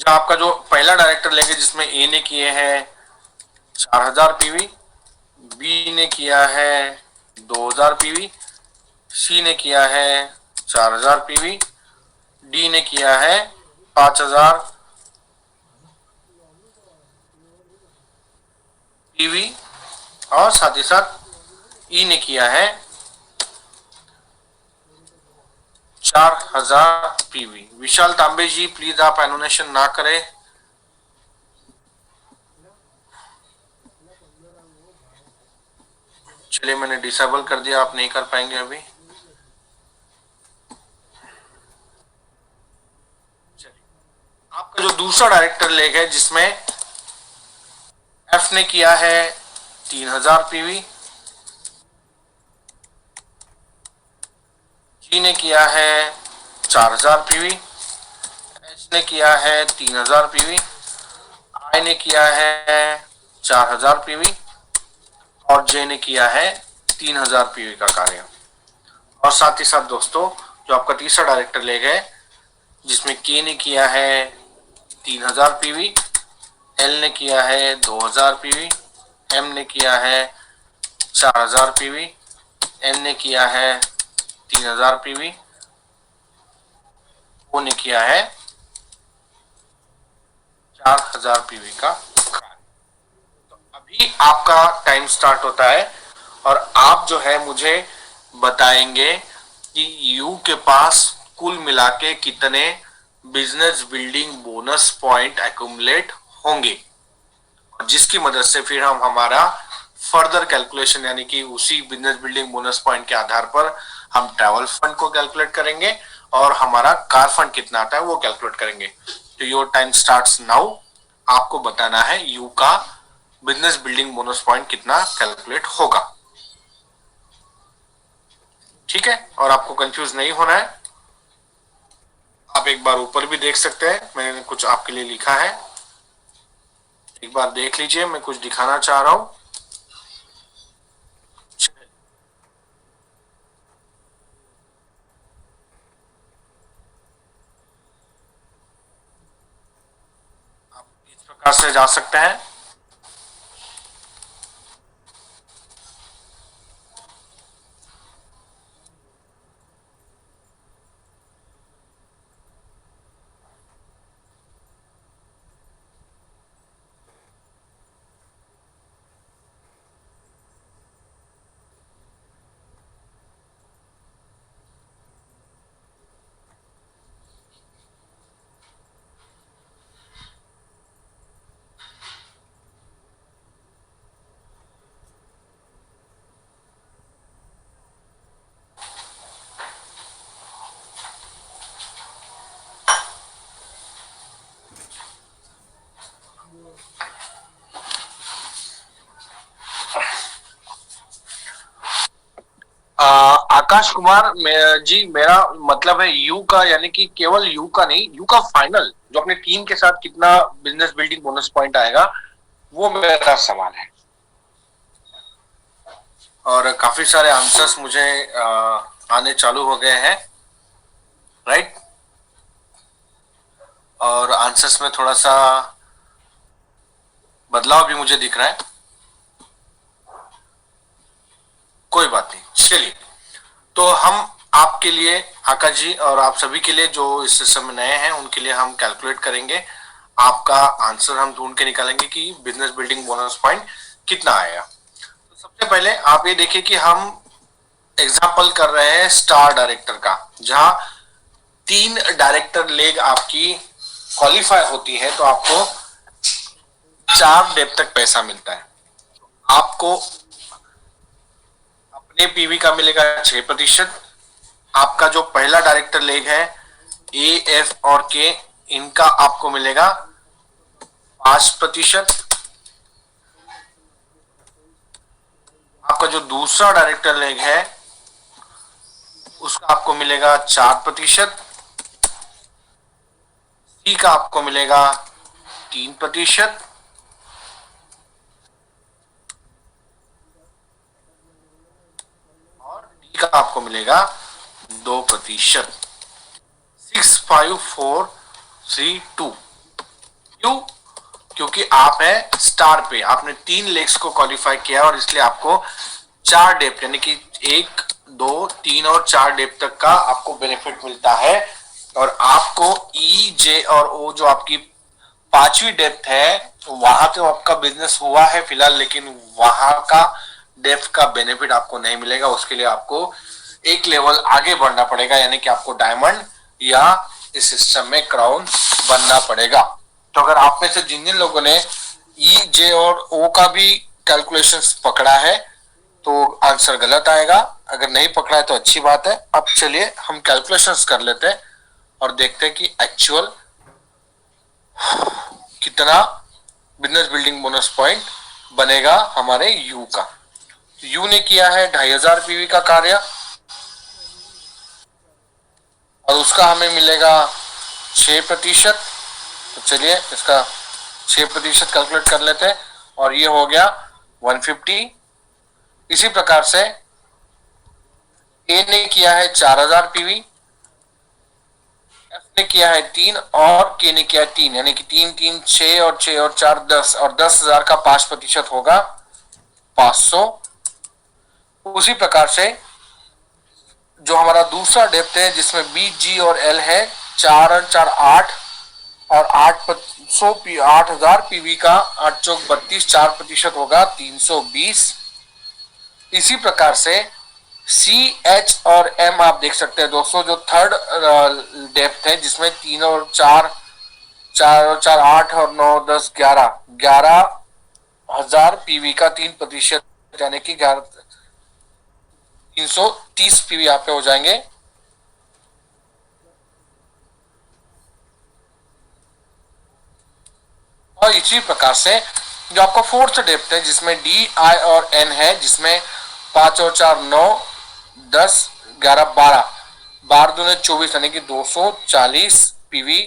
जहां आपका जो पहला डायरेक्टर लेंगे जिसमें ए ने किए हैं 4,000 पीवी, बी ने किया है 2,000 पीवी, सी ने किया है 4,000 पीवी, डी ने किया है 5,000 पीवी, और साथ ही साथ ई ने किया है 4,000 पीवी। विशाल तांबे जी प्लीज आप एनोनेशन ना करें। चलिए मैंने डिसेबल कर दिया, आप नहीं कर पाएंगे अभी। आपका जो दूसरा डायरेक्टर लेग है जिसमें एफ ने किया है 3,000 पीवी, जी ने किया है 4,000 पीवी, एच ने किया है 3,000 पीवी, आई ने किया है 4,000 पीवी और जे ने किया है 3,000 पीवी का कार्य। और साथ ही साथ दोस्तों जो आपका तीसरा डायरेक्टर लेग है जिसमें के ने किया है 3,000 पीवी, एल ने किया है 2,000 पीवी, एम ने किया है 4,000 पीवी, एन ने किया है 3,000 पीवी, ओ ने किया है 4,000 पीवी का। तो अभी आपका टाइम स्टार्ट होता है और आप जो है मुझे बताएंगे कि यू के पास कुल मिला के कितने business building bonus point accumulate होंगे, और जिसकी मदद से फिर हम हमारा फर्दर कैलकुलेशन यानी कि उसी बिजनेस बिल्डिंग बोनस पॉइंट के आधार पर हम ट्रैवल फंड को कैलकुलेट करेंगे और हमारा कार फंड कितना आता है वो कैलकुलेट करेंगे। तो योर टाइम स्टार्ट्स नाउ। आपको बताना है यू का बिजनेस बिल्डिंग बोनस पॉइंट कितना कैलकुलेट होगा, ठीक है। और आपको कंफ्यूज नहीं होना है। आप एक बार ऊपर भी देख सकते हैं, मैंने कुछ आपके लिए लिखा है, एक बार देख लीजिए, मैं कुछ दिखाना चाह रहा हूं। आप इस प्रकार से जा सकते हैं। आकाश कुमार जी, मेरा मतलब है यू का, यानी कि केवल यू का नहीं, यू का फाइनल जो अपने टीम के साथ कितना बिजनेस बिल्डिंग बोनस पॉइंट आएगा, वो मेरा सवाल है। और काफी सारे आंसर्स मुझे आने चालू हो गए हैं, राइट। और आंसर्स में थोड़ा सा बदलाव भी मुझे दिख रहा है, कोई बात नहीं, चलिए। तो हम आपके लिए, आकाश जी, और आप सभी के लिए जो इस सिस्टम में नए हैं उनके लिए हम कैलकुलेट करेंगे, आपका आंसर हम ढूंढ के निकालेंगे कि बिजनेस बिल्डिंग बोनस पॉइंट कितना आएगा। तो सबसे पहले आप ये देखिए कि हम एग्जाम्पल कर रहे हैं स्टार डायरेक्टर का, जहां 3 डायरेक्टर लेग आपकी क्वालिफाई होती है तो आपको 4 डेप तक पैसा मिलता है। आपको अपने पीवी का मिलेगा 6%। आपका जो पहला डायरेक्टर लेग है ए, एफ और के, इनका आपको मिलेगा 5%। आपका जो दूसरा डायरेक्टर लेग है उसका आपको मिलेगा 4%। सी का आपको मिलेगा 3%। और डी का आपको मिलेगा 2%। 65432। क्यों? क्योंकि आप है स्टार पे, आपने 3 लेग्स को क्वालिफाई किया और इसलिए आपको 4 डेप्थ, यानी कि 1, 2, 3 और 4 डेप्थ तक का आपको बेनिफिट मिलता है। और आपको ई, जे और ओ जो आपकी 5वीं डेप्थ है, वहां तो आपका बिजनेस हुआ है फिलहाल, लेकिन वहां का डेप्थ का बेनिफिट आपको नहीं मिलेगा। उसके लिए आपको एक लेवल आगे बढ़ना पड़ेगा, यानी कि आपको डायमंड या इस सिस्टम में क्राउन बनना पड़ेगा। तो अगर आप में से जिन जिन लोगों ने ई, जे और ओ का भी कैलकुलेशंस पकड़ा है तो आंसर गलत आएगा, अगर नहीं पकड़ा है तो अच्छी बात है। अब चलिए हम कैलकुलेशंस कर लेते हैं और देखते हैं कि एक्चुअल कितना बिजनेस बिल्डिंग बोनस पॉइंट बनेगा हमारे यू का। यू ने किया है 2500 पीवी का कार्य और उसका हमें मिलेगा 6%। तो चलिए इसका 6% कैलकुलेट कर लेते हैं और ये हो गया 150। इसी प्रकार से ए ने किया है 4000 पीवी, एफ ने किया है 3 और के ने किया है 3, यानी कि 3 3 6 और 6 और 4 10, और 10,000 का 5% होगा 500। उसी प्रकार से जो हमारा दूसरा डेप्थ है जिसमें बी, जी और एल है, 4 और 4 8 और 8,000 पीवी का 8 चौक 32, 4% होगा 320। इसी प्रकार से सी, एच और एम आप देख सकते हैं दोस्तों, जो थर्ड डेप्थ है जिसमें 3 और 4, 4 और 4 8 और 9 10 11,000 पीवी का 3%, यानी कि 330 पीवी यहाँ पे हो जाएंगे। और इसी प्रकार से जो आपका फोर्थ डेप्थ है जिसमें डी, आई और एन है, जिसमें 5 और 4 9 10 11 12, 12 दूने 24, यानी कि 240 पीवी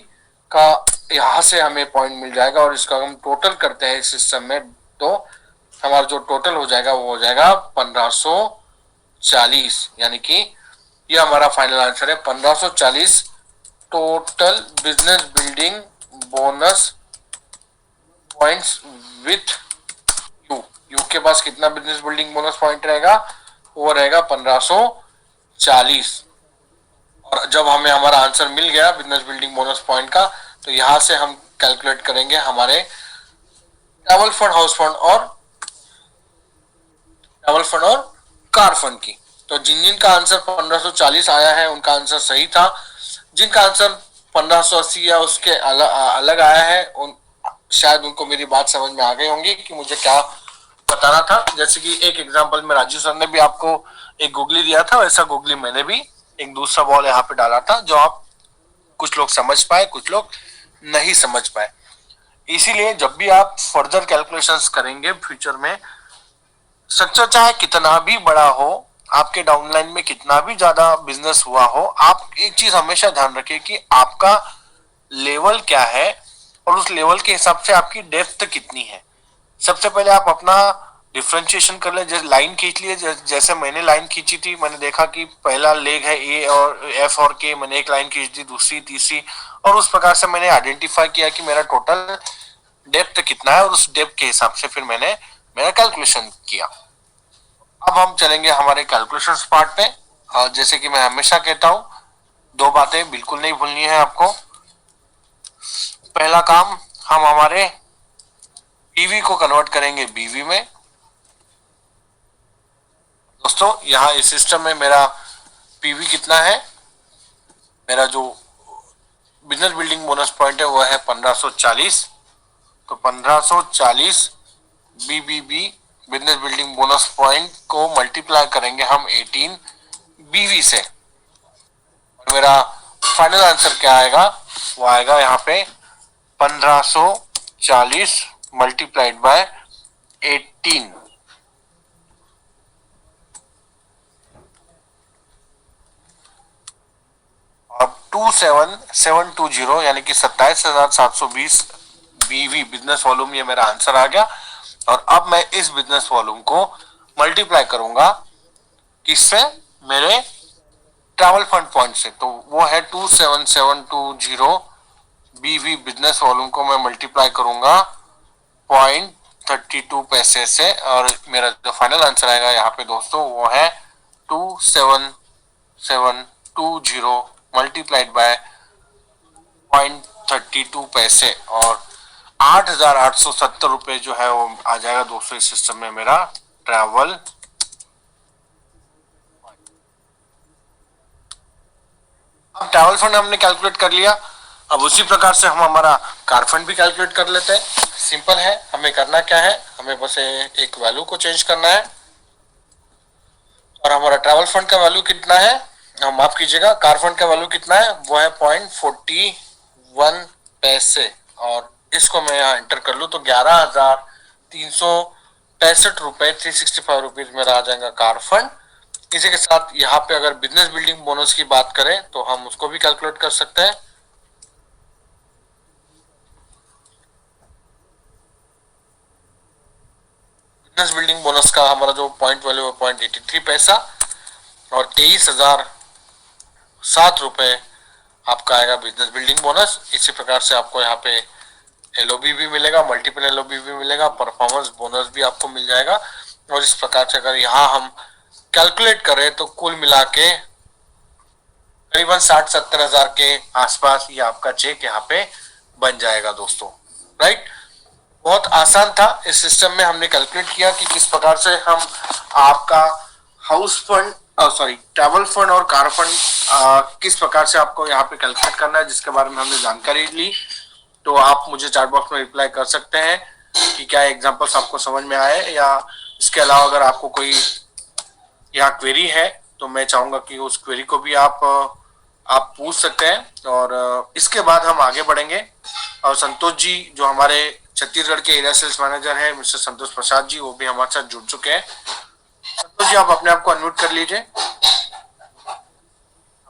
का यहाँ से हमें पॉइंट मिल जाएगा। और इसका हम टोटल करते हैं इस सिस्टम में तो हमारा जो टोटल हो जाएगा वो हो जाएगा 1540, यानी कि ये हमारा फाइनल आंसर है 1540 total business building bonus points with you. You के पास कितना बिजनेस बिल्डिंग बोनस पॉइंट रहेगा? वो रहेगा 1540। और जब हमें हमारा आंसर मिल गया बिजनेस बिल्डिंग बोनस पॉइंट का, तो यहां से हम कैलकुलेट करेंगे हमारे ट्रैवल फंड, हाउस फंड और कार फंड की। तो जिन जिन का आंसर 1540 आया है उनका आंसर सही था। जिनका आंसर 1580 या उसके अलग आया है शायद उनको मेरी बात समझ में आ गई होंगी कि मुझे क्या बताना था। जैसे कि एक एग्जांपल में राजू सर ने भी आपको एक गूगली दिया था, वैसा गूगली मैंने भी एक दूसरा बॉल यहाँ पे डाला था, जो आप कुछ लोग समझ पाए, कुछ लोग नहीं समझ पाए। इसीलिए जब भी आप फर्दर कैलकुलेशंस करेंगे फ्यूचर में, स्ट्रक्चर चाहे कितना भी बड़ा हो, आपके डाउनलाइन में कितना भी ज्यादा बिजनेस हुआ हो, आप एक चीज हमेशा ध्यान रखिए कि आपका लेवल क्या है और उस लेवल के हिसाब से आपकी डेप्थ कितनी है। सबसे पहले आप अपना डिफ्रेंशिएशन कर ले, जैसे लाइन खींच लिए, जैसे मैंने लाइन खींची थी, मैंने देखा कि पहला लेग है ए और एफ और के, मैंने एक लाइन खींच दी, दूसरी तीसरी, और उस प्रकार से मैंने आइडेंटिफाई किया कि मेरा टोटल डेप्थ कितना है और उस डेप्थ के हिसाब से फिर मैंने मेरा कैलकुलेशन किया। अब हम चलेंगे हमारे कैलकुलेशन पार्ट पे। और जैसे कि मैं हमेशा कहता हूं, दो बातें बिल्कुल नहीं भूलनी है आपको। पहला काम, हम हमारे पीवी को कन्वर्ट करेंगे बीवी में। दोस्तों यहाँ इस सिस्टम में मेरा पीवी कितना है, मेरा जो बिजनेस बिल्डिंग बोनस पॉइंट है वो है 1540। तो 1540 BBB business building bonus point को मल्टीप्लाई करेंगे हम 18 बीवी से, और मेरा फाइनल आंसर क्या आएगा, वो आएगा यहाँ पे 1540 मल्टीप्लाइड बाय 18। अब 27720 यानी कि 27,720 बीवी बिजनेस वॉल्यूम, ये मेरा आंसर आ गया। और अब मैं इस बिजनेस वॉल्यूम को मल्टीप्लाई करूंगा किससे, मेरे ट्रैवल फंड पॉइंट से। तो वो है 27720 बीवी बिजनेस वॉल्यूम को मैं मल्टीप्लाई करूंगा 0.32 पैसे से, और मेरा जो फाइनल आंसर आएगा यहाँ पे दोस्तों वो है 27720 मल्टीप्लाइड बाय 0.32 पैसे, और 8,870 रुपए जो है वो आ जाएगा दोस्तों इस सिस्टम में मेरा ट्रैवल। अब ट्रैवल फंड हमने कैलकुलेट कर लिया, अब उसी प्रकार से हम हमारा कार फंड भी कैलकुलेट कर लेते हैं। सिंपल है, हमें करना क्या है, हमें बस एक वैल्यू को चेंज करना है। और हमारा ट्रैवल फंड का वैल्यू कितना है, माफ कीजिएगा, कार फंड का वैल्यू कितना है, वो है 0.41 पैसे, और इसको मैं यहाँ एंटर कर लूँ तो 11,365 रुपए 365 रुपीज मेरा आ जाएगा कार फंड। इसी के साथ यहाँ पे अगर बिजनेस बिल्डिंग बोनस की बात करें तो हम उसको भी कैलकुलेट कर सकते हैं। बिजनेस बिल्डिंग बोनस का हमारा जो पॉइंट वैल्यू है 0.83 पैसा, और 23,007 रुपए आपका आएगा बिजनेस बिल्डिंग बोनस। इसी प्रकार से आपको यहाँ पे एलओबी भी मिलेगा, मल्टीपल एलओबी भी मिलेगा, परफॉर्मेंस बोनस भी आपको मिल जाएगा। और इस प्रकार से अगर यहाँ हम कैलकुलेट करें तो कुल मिला के करीबन 60-70 हजार के आसपास ये आपका चेक यहाँ पे बन जाएगा दोस्तों, राइट। बहुत आसान था, इस सिस्टम में हमने कैलकुलेट किया कि किस प्रकार से हम आपका house fund sorry travel fund और कार फंड किस प्रकार से आपको यहाँ पे कैलकुलेट करना है, जिसके बारे में हमने जानकारी ली। तो आप मुझे चैट बॉक्स में रिप्लाई कर सकते हैं कि क्या एग्जांपल्स आपको समझ में आए, या इसके अलावा अगर आपको कोई यहाँ क्वेरी है तो मैं चाहूंगा कि उस क्वेरी को भी आप पूछ सकते हैं। और इसके बाद हम आगे बढ़ेंगे, और संतोष जी जो हमारे छत्तीसगढ़ के एरिया सेल्स मैनेजर हैं, मिस्टर संतोष प्रसाद जी, वो भी हमारे साथ जुड़ चुके हैं। संतोष जी आप अपने आप को अनम्यूट कर लीजिए।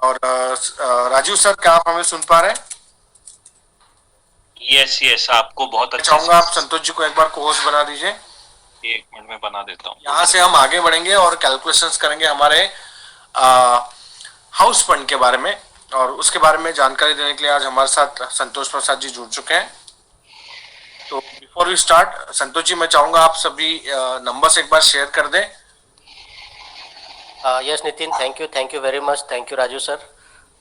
और राजीव सर, क्या आप हमें सुन पा रहे हैं? यस, आपको बहुत अच्छा चाहूंगा आप संतोष जी को एक बार को होस्ट बना दीजिए। 1 मिनट में बना देता हूँ। यहाँ से हम आगे बढ़ेंगे और कैलकुलेशंस करेंगे हमारे हाउस फंड के बारे में, और उसके बारे में जानकारी देने के लिए आज हमारे साथ संतोष प्रसाद जी जुड़ चुके हैं। तो before we start, Santosh ji मैं चाहूंगा आप सभी नंबर्स एक बार शेयर कर दें। Yes Nitin, thank you very much, thank you Raju sir.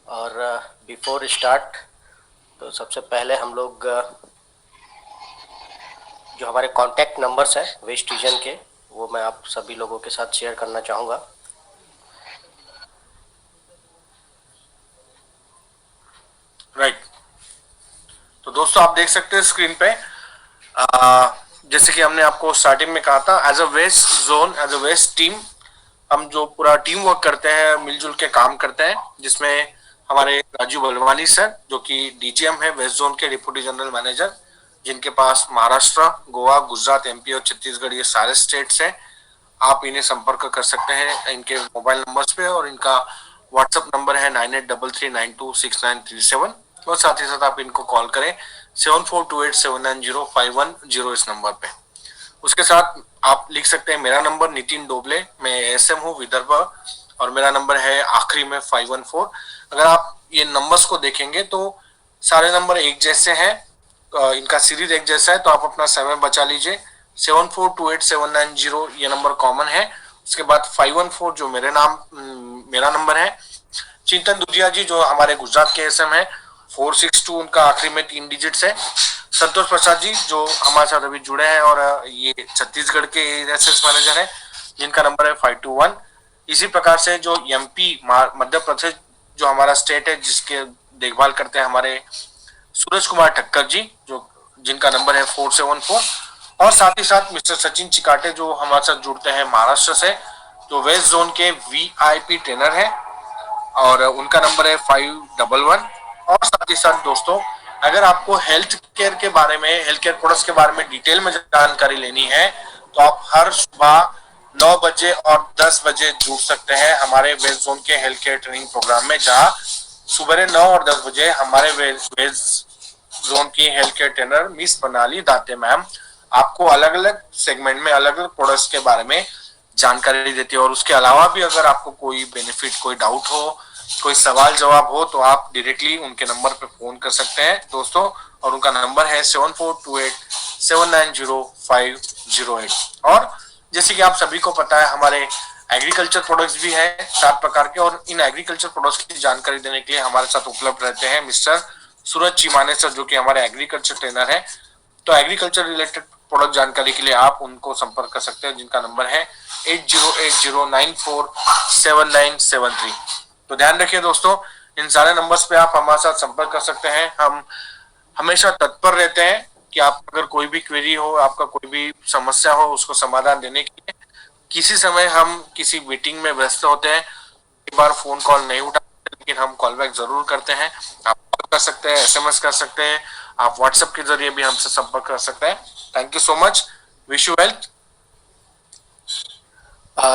और बिफोर स्टार्ट तो सबसे पहले हम लोग जो हमारे कांटेक्ट नंबर्स हैं वेस्ट रीजन के, वो मैं आप सभी लोगों के साथ शेयर करना चाहूँगा। राइट, तो दोस्तों आप देख सकते हैं स्क्रीन पे, जैसे कि हमने आपको स्टार्टिंग में कहा था, as a west zone, as a west team, हम जो पूरा टीम वर्क करते हैं, मिलजुल के काम करते हैं, जिसमें हमारे राजू बलवानी सर जो कि डीजीएम है वेस्ट जोन के, डिप्टी जनरल मैनेजर, जिनके पास महाराष्ट्र, गोवा, गुजरात, एमपी और छत्तीसगढ़ ये सारे स्टेट्स हैं। आप इन्हें संपर्क कर सकते हैं इनके मोबाइल नंबर्स पे, और इनका व्हाट्सएप नंबर है 9833926937, और साथ ही साथ आप इनको कॉल करें 7428790510 इस नंबर पे। उसके साथ आप लिख सकते हैं मेरा नंबर नितिन डोबले, मैं एएसएम हूँ विदर्भ, और मेरा नंबर है आखिरी में 514। अगर आप ये नंबर्स को देखेंगे तो सारे नंबर एक जैसे हैं, इनका सीरीज एक जैसा है, तो आप अपना समय बचा लीजिए। 7428790710 ये नंबर कॉमन है। उसके बाद 514 जो मेरा नंबर है। चिंतन दुधिया जी जो हमारे गुजरात के एसएम है, 462 उनका आखिरी में 3 डिजिट्स है। संतोष प्रसाद जी जो हमारे साथ अभी जुड़े हैं और ये छत्तीसगढ़ के एसएस मैनेजर है, जिनका नंबर है 521। इसी प्रकार से जो एमपी मध्य प्रदेश जो हमारा स्टेट है, जिसके देखभाल करते हैं हमारे सूरज कुमार ठक्कर जी, जो जिनका नंबर है 474। और साथ ही साथ मिस्टर सचिन चिकाटे जो हमारे साथ जुड़ते हैं महाराष्ट्र से, जो वेस्ट जोन के वीआईपी ट्रेनर है, और उनका नंबर है 511। और साथ ही साथ दोस्तों, अगर आपको हेल्थ केयर के बारे में, हेल्थ केयर प्रोडक्ट्स के बारे में डिटेल में जानकारी लेनी है, तो आप हर सुबह 9 बजे और 10 बजे जुड़ सकते हैं हमारे वेस्ट जोन के हेल्थ केयर ट्रेनिंग प्रोग्राम में, जहां सुबह 9 और 10 बजे हमारे वेस्ट जोन की हेल्थ केयर ट्रेनर मिस प्रणाली दाते मैम आपको अलग अलग सेगमेंट में अलग अलग प्रोडक्ट्स के बारे में जानकारी देती है। और उसके अलावा भी अगर आपको कोई बेनिफिट, कोई डाउट हो, कोई सवाल जवाब हो, तो आप डायरेक्टली उनके नंबर पे फोन कर सकते हैं दोस्तों, और उनका नंबर है 7428790508। और जैसे कि आप सभी को पता है, हमारे एग्रीकल्चर प्रोडक्ट्स भी है 4 प्रकार के, और इन एग्रीकल्चर प्रोडक्ट्स की जानकारी देने के लिए हमारे साथ उपलब्ध रहते हैं मिस्टर सूरज चिमाने सर, जो कि हमारे एग्रीकल्चर ट्रेनर है। तो एग्रीकल्चर रिलेटेड प्रोडक्ट जानकारी के लिए आप उनको संपर्क कर सकते हैं, जिनका नंबर है 8080947973। तो ध्यान रखिए दोस्तों, इन सारे नंबर्स पे आप हमारे साथ संपर्क कर सकते हैं। हम हमेशा तत्पर रहते हैं कि आप अगर कोई भी क्वेरी हो, आपका कोई भी समस्या हो, उसको समाधान देने के लिए। किसी समय हम किसी मीटिंग में व्यस्त होते हैं, एक बार फोन कॉल नहीं उठाते, लेकिन हम कॉल बैक जरूर करते हैं। आप कॉल कर सकते हैं, एसएमएस कर सकते हैं, आप व्हाट्सएप के जरिए भी हमसे संपर्क कर सकते हैं। Thank you so much, wish you wealth.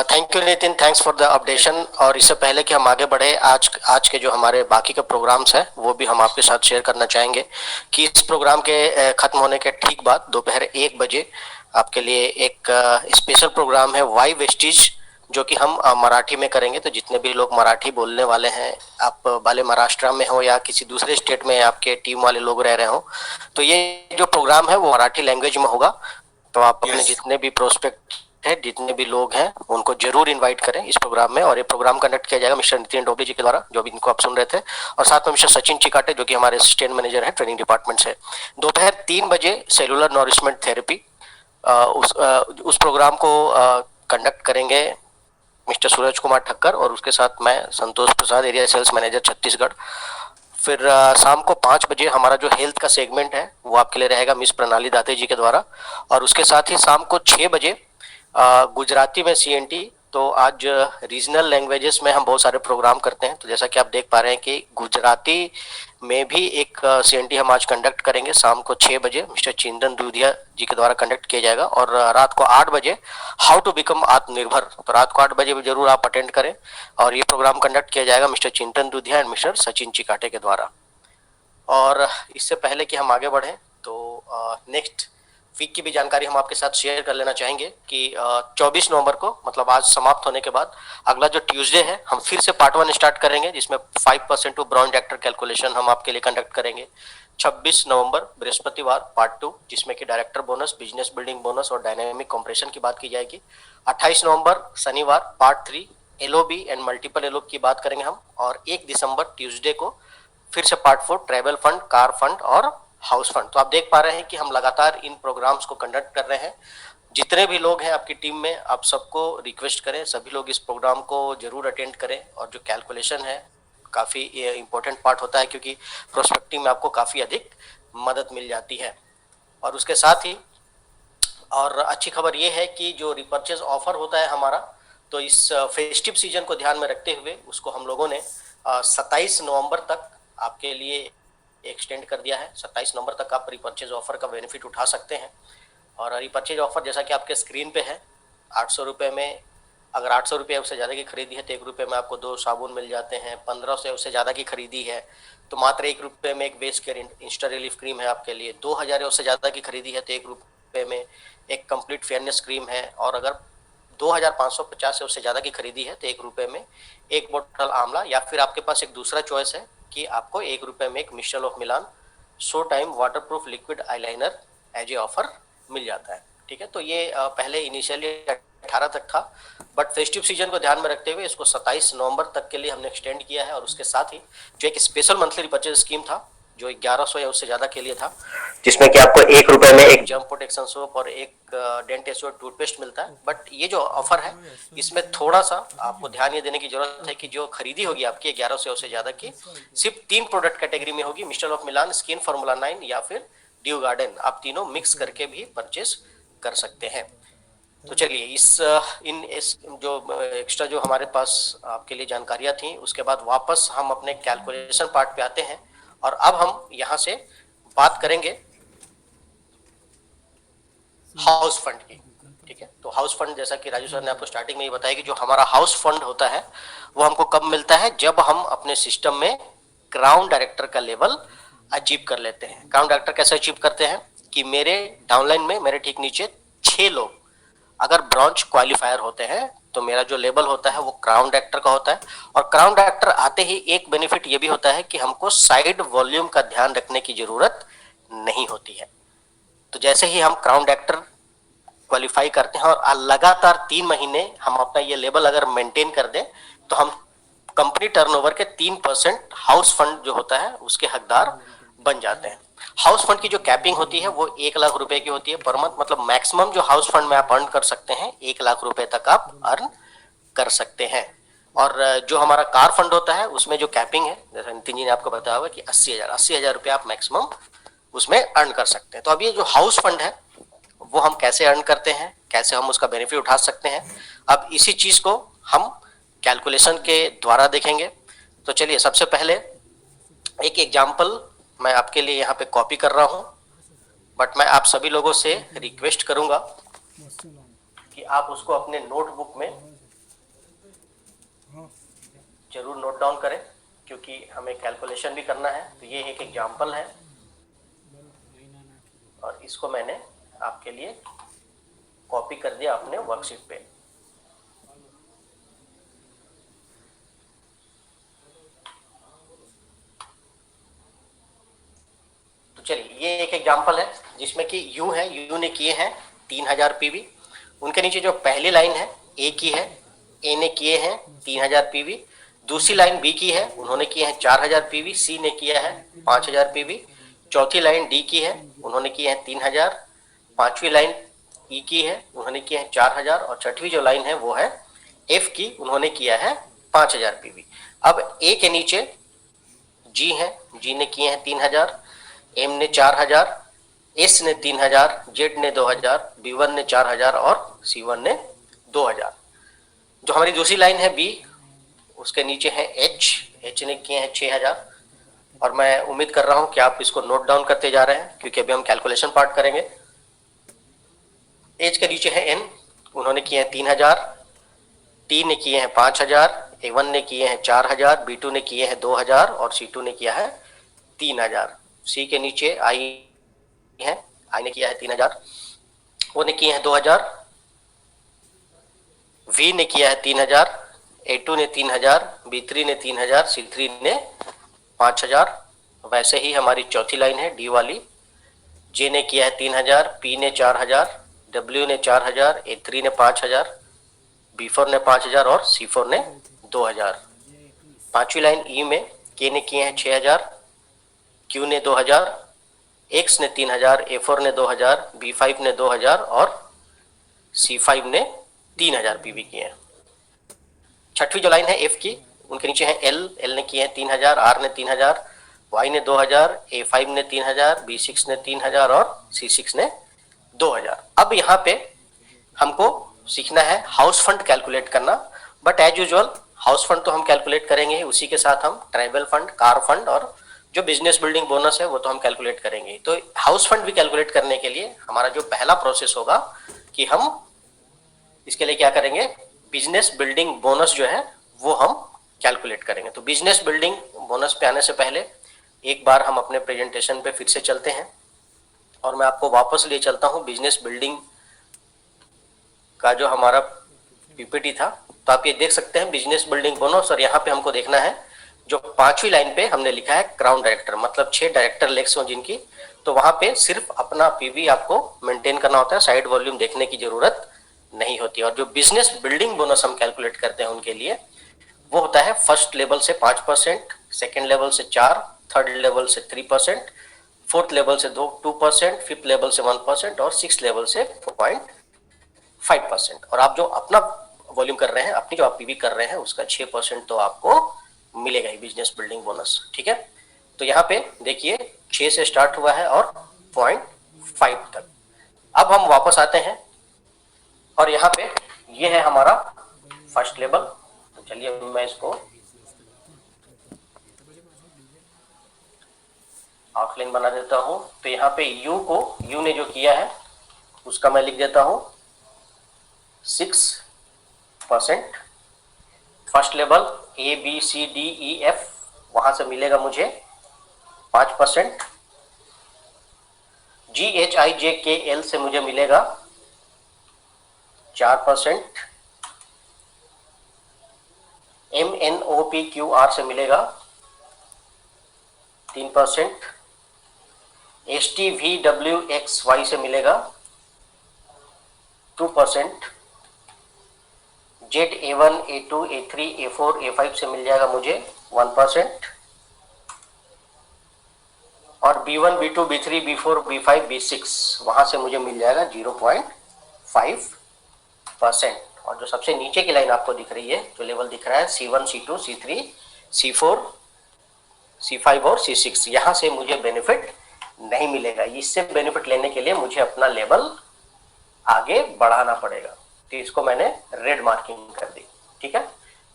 Thank you Nitin, thanks for the updation. और इससे पहले कि हम आगे बढ़े, आज के जो हमारे बाकी के प्रोग्राम्स हैं वो भी हम आपके साथ शेयर करना चाहेंगे कि इस प्रोग्राम के खत्म होने के ठीक बाद दोपहर 1 बजे आपके लिए एक स्पेशल प्रोग्राम है वाई वेस्टिज, जो कि हम मराठी में करेंगे। तो जितने भी लोग मराठी बोलने वाले हैं, आप भले महाराष्ट्र में हो या किसी दूसरे स्टेट में आपके टीम वाले लोग रह रहे हो, तो ये जो प्रोग्राम है वो मराठी लैंग्वेज में होगा। तो आप अपने जितने भी प्रोस्पेक्ट है, जितने भी लोग हैं, उनको जरूर इनवाइट करें इस प्रोग्राम में। और ये प्रोग्राम कंडक्ट किया जाएगा मिस्टर नितिन डोबले जी के द्वारा, जो भी इनको आप सुन रहे थे, और साथ में मिस्टर सचिन चिकाटे जो कि हमारे असिस्टेंट मैनेजर है ट्रेनिंग डिपार्टमेंट से। दोपहर 3 बजे सेलुलर नॉरिशमेंट थेरेपी, उस प्रोग्राम को कंडक्ट करेंगे मिस्टर सूरज कुमार ठक्कर, और उसके साथ मैं संतोष प्रसाद, एरिया सेल्स मैनेजर छत्तीसगढ़। फिर शाम को 5 बजे हमारा जो हेल्थ का सेगमेंट है वो आपके लिए रहेगा मिस प्रणाली दाते जी के द्वारा। और उसके साथ ही शाम को 6 बजे गुजराती में सीएनटी। तो आज रीजनल लैंग्वेजेस में हम बहुत सारे प्रोग्राम करते हैं, तो जैसा कि आप देख पा रहे हैं कि गुजराती में भी एक सीएनटी हम आज कंडक्ट करेंगे शाम को 6 बजे, मिस्टर चिंतन दुधिया जी के द्वारा कंडक्ट किया जाएगा। और रात को 8 बजे हाउ टू बिकम आत्मनिर्भर, तो रात को 8 बजे भी जरूर आप अटेंड करें। और ये प्रोग्राम कंडक्ट किया जाएगा मिस्टर चिंतन दुधिया एंड मिस्टर सचिन चिकाटे के द्वारा। और इससे पहले कि हम आगे बढ़ें, तो नेक्स्ट वीक की भी जानकारी हम आपके साथ शेयर कर लेना चाहेंगे कि 24 नवंबर को, मतलब आज समाप्त होने के बाद, अगला जो ट्यूसडे है हम फिर से पार्ट 1 स्टार्ट करेंगे, जिसमें 5% टू ब्राउन एक्टर कैलकुलेशन हम आपके लिए कंडक्ट करेंगे। 26 नवंबर बृहस्पतिवार पार्ट 2, जिसमें कि director bonus, business building bonus और डायनेमिक कंप्रेशन की बात की जाएगी। 28 नवंबर शनिवार part 3 LOB and multiple LOB की बात करेंगे हम। और 1 दिसंबर ट्यूसडे को फिर से part 4 travel fund, car fund और हाउस फंड। तो आप देख पा रहे हैं कि हम लगातार इन प्रोग्राम्स को कंडक्ट कर रहे हैं। जितने भी लोग हैं आपकी टीम में, आप सबको रिक्वेस्ट करें, सभी लोग इस प्रोग्राम को जरूर अटेंड करें। और जो कैलकुलेशन है काफ़ी इंपॉर्टेंट पार्ट होता है, क्योंकि प्रोस्पेक्टिंग में आपको काफ़ी अधिक मदद मिल जाती है। और उसके साथ ही और अच्छी खबर ये है कि जो रिपर्चेज ऑफर होता है हमारा, तो इस फेस्टिव सीजन को ध्यान में रखते हुए उसको हम लोगों ने 27 नवंबर तक आपके लिए एक्सटेंड कर दिया है। 27 नवंबर तक आप रिपर्चेज ऑफर का बेनिफिट उठा सकते हैं। और रिपर्चेज ऑफर जैसा कि आपके स्क्रीन पे है, 800 रुपये में, अगर 800 रुपये उससे ज़्यादा की खरीदी है तो 1 रुपये में आपको 2 साबुन मिल जाते हैं। 1500 से उससे ज़्यादा की खरीदी है तो मात्र 1 रुपये में एक base care Insta relief cream है आपके लिए। 2000 या उससे ज़्यादा की खरीदी है तो 1 रुपये में एक कंप्लीट फेयरनेस क्रीम है। और अगर 2550 से उससे ज़्यादा की खरीदी है तो 1 रुपये में एक बोतल आंवला, या फिर आपके पास एक दूसरा चॉइस है कि आपको 1 रुपये में एक mister of Milan show time waterproof liquid eyeliner as a offer मिल जाता है। ठीक है, तो ये पहले इनिशियली 18 तक था, बट फेस्टिव सीजन को ध्यान में रखते हुए इसको 27 नवंबर तक के लिए हमने एक्सटेंड किया है। और उसके साथ ही जो एक स्पेशल मंथली परचेज स्कीम था जो 1100 या उससे ज़्यादा के लिए था, जिसमें कि आपको 1 रुपये में एक जर्म प्रोटेक्शन सोप और एक डेंट एश्योर टूथपेस्ट मिलता है। बट ये जो ऑफर है इसमें थोड़ा सा आपको ध्यान ये देने की जरूरत है कि जो खरीदी होगी आपकी 1100 से उससे ज़्यादा की, सिर्फ 3 प्रोडक्ट कैटेगरी में होगी, mister of Milan, skin formula 9 या फिर ड्यू गार्डन। आप तीनों मिक्स करके भी परचेज कर सकते हैं। तो चलिए इस जो एक्स्ट्रा जो हमारे पास आपके लिए जानकारियां थी, उसके बाद वापस हम अपने कैलकुलेशन पार्ट पे आते हैं। और अब हम यहाँ से बात करेंगे हाउस फंड की। ठीक है, तो हाउस फंड जैसा कि राजू सर ने आपको स्टार्टिंग में ही बताया कि जो हमारा हाउस फंड होता है वो हमको कब मिलता है, जब हम अपने सिस्टम में क्राउन डायरेक्टर का लेवल अचीव कर लेते हैं। क्राउन डायरेक्टर कैसे अचीव करते हैं कि मेरे डाउनलाइन में मेरे ठीक नीचे 6 लोग अगर ब्रॉन्ज क्वालिफायर होते हैं तो मेरा जो लेवल होता है वो क्राउन डायरेक्टर का होता है। और क्राउन डायरेक्टर आते ही एक बेनिफिट ये भी होता है कि हमको साइड वॉल्यूम का ध्यान रखने की जरूरत नहीं होती है। तो जैसे ही हम क्राउन डायरेक्टर क्वालिफाई करते हैं और लगातार 3 महीने हम अपना ये लेवल अगर मेंटेन कर दें तो हम कंपनी टर्नओवर के 3% हाउस फंड जो होता है उसके हकदार बन जाते हैं। हाउस फंड की जो कैपिंग होती है वो 1 लाख रुपए की होती है पर मंथ, मतलब मैक्सिमम जो हाउस फंड में आप अर्न कर सकते हैं 1 लाख रुपए तक आप अर्न कर सकते हैं। और जो हमारा कार फंड होता है उसमें जो कैपिंग है, जैसे नितिन जी ने आपको बताया हुआ कि 80,000 रुपये आप मैक्सिमम उसमें अर्न कर सकते हैं। तो अब ये जो हाउस फंड है वो हम कैसे अर्न करते हैं, कैसे हम उसका बेनिफिट उठा सकते हैं, अब इसी चीज को हम कैलकुलेशन के द्वारा देखेंगे। तो चलिए सबसे पहले एक एग्जाम्पल मैं आपके लिए यहाँ पे कॉपी कर रहा हूँ, बट मैं आप सभी लोगों से रिक्वेस्ट करूंगा कि आप उसको अपने नोटबुक में जरूर नोट डाउन करें, क्योंकि हमें कैलकुलेशन भी करना है। तो ये एक एग्जाम्पल है और इसको मैंने आपके लिए कॉपी कर दिया अपने वर्कशीट पे। तो चलिए ये एक एग्जांपल है जिसमें कि यू है, यू ने किए हैं 3000 पीवी। उनके नीचे जो पहली लाइन है ए की है, ए ने किए हैं 3000 पीवी। दूसरी लाइन बी की है, उन्होंने किए हैं 4000 पीवी। सी ने किया है 5000 पीवी। चौथी लाइन डी की है, उन्होंने किए हैं 3000। पांचवी लाइन ई की है, उन्होंने किए हैं 4000। और छठवीं जो लाइन है वो है एफ की, उन्होंने किया है 5000 पीवी। अब ए के नीचे जी है, जी ने किए हैं 3000, एम ने 4000, एस ने 3000, जेड ने 2000, बी1 ने 4000 और सी1 ने 2000। जो हमारी दूसरी लाइन है बी, उसके नीचे है एच, एच ने किए हैं 6000। और मैं उम्मीद कर रहा हूं कि आप इसको नोट डाउन करते जा रहे हैं क्योंकि अभी हम कैलकुलेशन पार्ट करेंगे। एच के नीचे है एन, उन्होंने किए हैं 3000, टी ने किए हैं 5000, ए1 ने किए हैं 4000, बी2 ने किए हैं 2000 और सी2 ने किया है 3000। सी के नीचे आई है, आई ने किया है 3000, वो ने किए हैं 2000, वी ने किया है 3000, ए2 ने 3000, बी3 ने 3000, सी3 ने 5000। वैसे ही हमारी चौथी लाइन है डी वाली, जे ने किया है 3000, पी ने 4000, डब्ल्यू ने 4000, ए3 ने 5000, बी4 ने 5000 और सी4 ने 2000। पांचवी लाइन ई में के ने किए हैं 6000, क्यू ने 2000, एक्स ने 3000, ए4 ने 2000, बी5 ने 2000 और सी5 ने 3000 पीवी किए हैं। छठवीं जो लाइन है एफ की, उनके नीचे है एल, एल ने किए हैं 3000, आर ने 3000, वाई ने 2000, ए5 ने 3000, बी6 ने 3000 और सी6 ने 2000। अब यहाँ पे हमको सीखना है हाउस फंड कैलकुलेट करना, but as usual house fund तो हम कैलकुलेट करेंगे, उसी के साथ हम ट्राइबल फंड, कार फंड और जो बिजनेस बिल्डिंग बोनस है वो तो हम कैलकुलेट करेंगे। तो हाउस फंड भी कैलकुलेट करने के लिए हमारा जो पहला प्रोसेस होगा कि हम इसके लिए क्या करेंगे, बिजनेस बिल्डिंग बोनस जो है वो हम कैलकुलेट करेंगे। तो बिजनेस बिल्डिंग बोनस पे आने से पहले एक बार हम अपने प्रेजेंटेशन पे फिर से चलते हैं और मैं आपको वापस ले चलता हूं बिजनेस बिल्डिंग का जो हमारा पीपीटी था। तो आप ये देख सकते हैं बिजनेस बिल्डिंग बोनस, और यहाँ पे हमको देखना है जो 5वीं लाइन पे हमने लिखा है क्राउन डायरेक्टर, मतलब 6 डायरेक्टर लेग्स हो जिनकी, तो वहां पे सिर्फ अपना पीवी आपको मेंटेन करना होता है, साइड वॉल्यूम देखने की जरूरत नहीं होती। और जो बिजनेस बिल्डिंग बोनस हम कैलकुलेट करते हैं उनके लिए वो होता है फर्स्ट लेवल से 5%, सेकेंड लेवल से 4, थर्ड लेवल से 3%, फोर्थ लेवल से 2%, फिफ्थ लेवल से 1% और सिक्स लेवल से 0.5%। और आप जो अपना वॉल्यूम कर रहे हैं, अपनी जो आप पीवी कर रहे हैं उसका 6% तो आपको मिलेगा ही बिजनेस बिल्डिंग बोनस। ठीक है, तो यहाँ पे देखिए 6 से स्टार्ट हुआ है और 0.5 तक। अब हम वापस आते हैं और यहाँ पे ये है हमारा फर्स्ट लेवल। तो चलिए मैं इसको आउटलाइन बना देता हूं। तो यहाँ पे यू ने जो किया है उसका मैं लिख देता हूं 6%। फर्स्ट लेवल ABCDEF, वहां से मिलेगा मुझे 5%। GHIJKL से मुझे मिलेगा 4%। MNOPQR से मिलेगा 3%। STVWXY से मिलेगा 2%। ZA1 A2 A3 A4 A5 से मिल जाएगा मुझे 1%। और B1 B2 B3 B4 B5 B6 वहां से मुझे मिल जाएगा 0.5%। और जो सबसे नीचे की लाइन आपको दिख रही है, जो लेवल दिख रहा है C1 C2 C3 C4 C5 और C6, यहां से मुझे बेनिफिट नहीं मिलेगा। इससे बेनिफिट लेने के लिए मुझे अपना लेवल आगे बढ़ाना पड़ेगा। तो इसको मैंने रेड मार्किंग कर दी। ठीक है,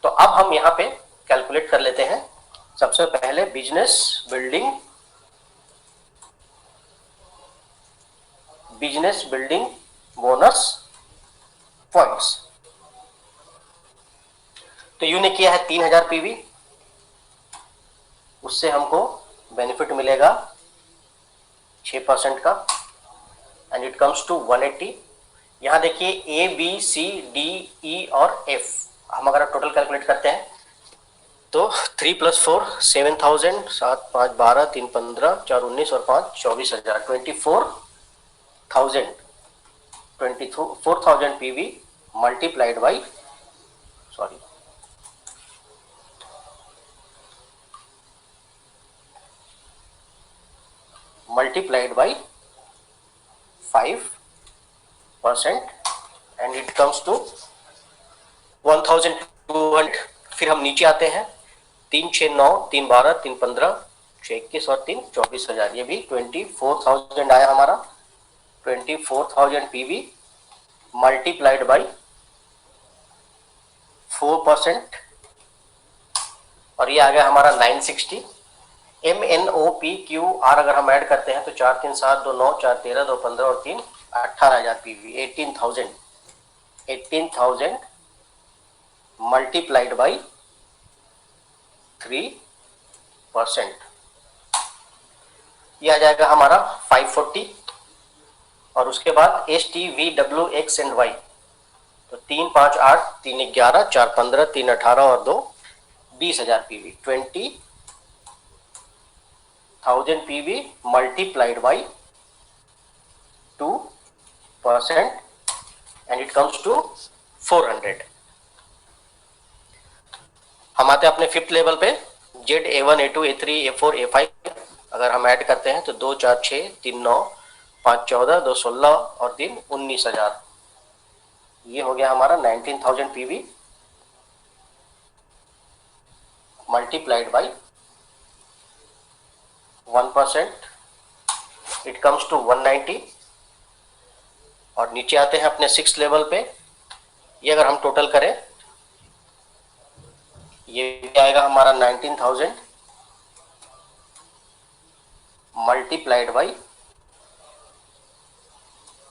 तो अब हम यहाँ पे कैलकुलेट कर लेते हैं। सबसे पहले बिजनेस बिल्डिंग बोनस पॉइंट्स। तो यू ने किया है 3000 पीवी, उससे हमको बेनिफिट मिलेगा 6% का, एंड इट कम्स टू 180। यहां देखिए ABCDE और F, हम अगर टोटल कैलकुलेट करते हैं तो 3 + 4 7000, 7 5 12 3 15 4 19 और 5 24,000, 24,000 PV multiplied by multiplied by 5% and it comes to 1200। फिर हम नीचे आते हैं 3 6 9 3 12 3 15 6 21 और 3 24,000, ये भी 24,000 आया हमारा। 24,000 पीवी मल्टीप्लाइड बाई 4% और ये आ गया हमारा 960। MNOPQR अगर हम ऐड करते हैं तो 4 3 7 2 9 4 13 2 15 और 3 18,000 पीवी, 18,000 मल्टीप्लाइड बाई 3%, यह आ जाएगा हमारा 540। और उसके बाद STVWX एंड Y, तो 3 5 8 3 11 4 15 3 18 और 2 20,000 PV, 20,000 PV multiplied by 2% and it comes to 400। हम आते हैं अपने फिफ्थ लेवल पे ZA1 A2 A3 A4 A5, अगर हम ऐड करते हैं तो 2 4 6 3 9 5 14 2 16 और 3 19,000, ये हो गया हमारा 19,000 PV multiplied by 1%, it comes to 190। और नीचे आते हैं अपने सिक्स लेवल पे, ये अगर हम टोटल करें ये आएगा हमारा 19,000 मल्टीप्लाइड बाई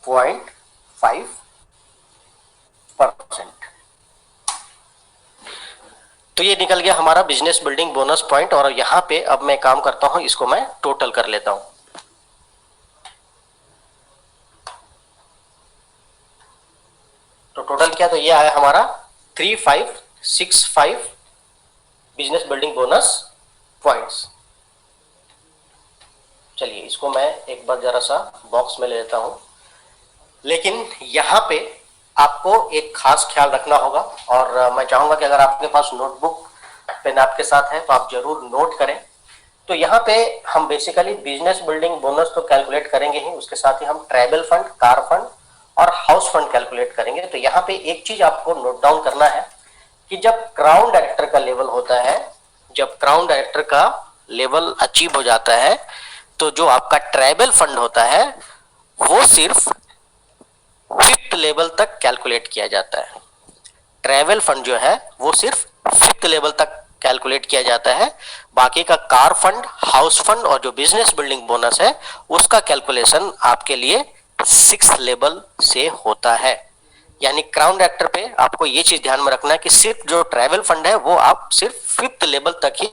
0.5%। निकल गया हमारा बिजनेस बिल्डिंग बोनस पॉइंट, और यहाँ पे अब मैं काम करता हूँ, इसको मैं टोटल कर लेता हूँ। तो टोटल क्या, तो ये आया हमारा 3565 बिजनेस बिल्डिंग बोनस पॉइंट्स। चलिए इसको मैं एक बार जरा सा बॉक्स में ले लेता हूं, लेकिन यहाँ पे आपको एक खास ख्याल रखना होगा, और मैं चाहूंगा कि अगर आपके पास नोटबुक पेन आपके साथ है तो आप जरूर नोट करें। तो यहाँ पे हम बेसिकली बिजनेस बिल्डिंग बोनस तो कैलकुलेट करेंगे ही, उसके साथ ही हम ट्रैवल फंड, कार फंड और हाउस फंड कैलकुलेट करेंगे। तो यहाँ पे एक चीज आपको नोट डाउन करना है कि जब क्राउन डायरेक्टर का लेवल होता है, जब क्राउन डायरेक्टर का लेवल अचीव हो जाता है, तो जो आपका ट्रैवल फंड होता है वो सिर्फ 5th लेवल तक कैलकुलेट किया जाता है। ट्रैवल फंड जो है वो सिर्फ 5th लेवल तक कैलकुलेट किया जाता है। बाकी का कार फंड, हाउस फंड और जो बिजनेस बिल्डिंग बोनस है उसका कैलकुलेशन आपके लिए 6th लेवल से होता है। यानी क्राउन डायरेक्टर पे आपको ये चीज ध्यान में रखना है कि सिर्फ जो ट्रैवल फंड है वो आप सिर्फ 5th लेवल तक ही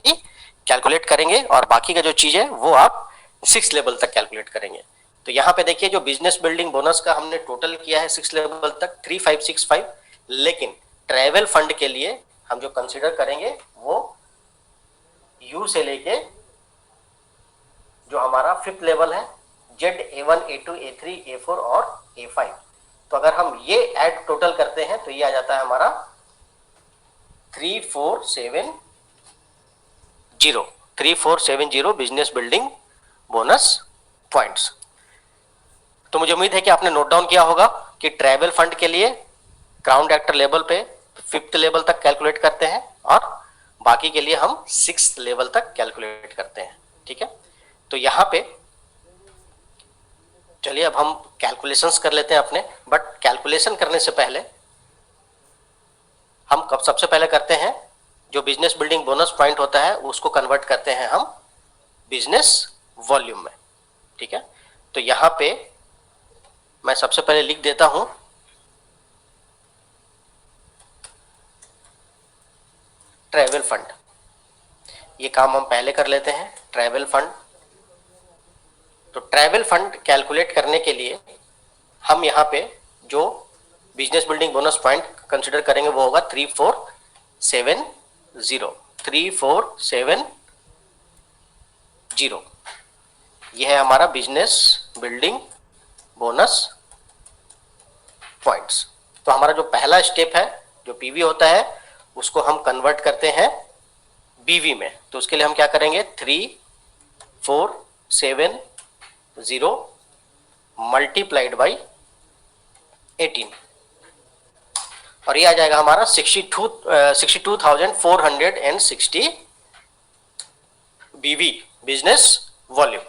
कैलकुलेट करेंगे, और बाकी का जो चीज है वो आप 6th लेवल तक कैलकुलेट करेंगे। तो यहाँ पे देखिए जो बिजनेस बिल्डिंग बोनस का हमने टोटल किया है 6th लेवल तक 3565, लेकिन ट्रैवल फंड के लिए हम जो कंसीडर करेंगे वो यू से लेके जो हमारा 5th लेवल है Z A1 A2 A3 A4 और A5। तो अगर हम ये ऐड टोटल करते हैं तो ये आ जाता है हमारा 3470 बिजनेस बिल्डिंग बोनस पॉइंट्स। तो मुझे उम्मीद है कि आपने नोट डाउन किया होगा कि ट्रैवल फंड के लिए क्राउन डायरेक्टर लेवल पे 5th लेवल तक कैलकुलेट करते हैं और बाकी के लिए हम 6th लेवल तक कैलकुलेट करते हैं। ठीक है, तो यहां पे चलिए अब हम कैलकुलेशंस कर लेते हैं अपने, बट कैलकुलेशन करने से पहले हम कब सबसे पहले करते हैं जो बिजनेस बिल्डिंग बोनस पॉइंट होता है उसको कन्वर्ट करते हैं हम बिजनेस वॉल्यूम में। ठीक है, तो यहां पे मैं सबसे पहले लिख देता हूं ट्रैवल फंड। ये काम हम पहले कर लेते हैं, ट्रैवल फंड। तो ट्रैवल फंड कैलकुलेट करने के लिए हम यहाँ पे जो business building bonus point consider करेंगे वो होगा 3470। ये है हमारा बिजनेस बिल्डिंग बोनस पॉइंट्स। तो हमारा जो पहला स्टेप है जो पीवी होता है उसको हम कन्वर्ट करते हैं बीवी में। तो उसके लिए हम क्या करेंगे 3470 मल्टीप्लाइड बाई 18, और ये आ जाएगा हमारा 62,460 बीवी बिजनेस वॉल्यूम।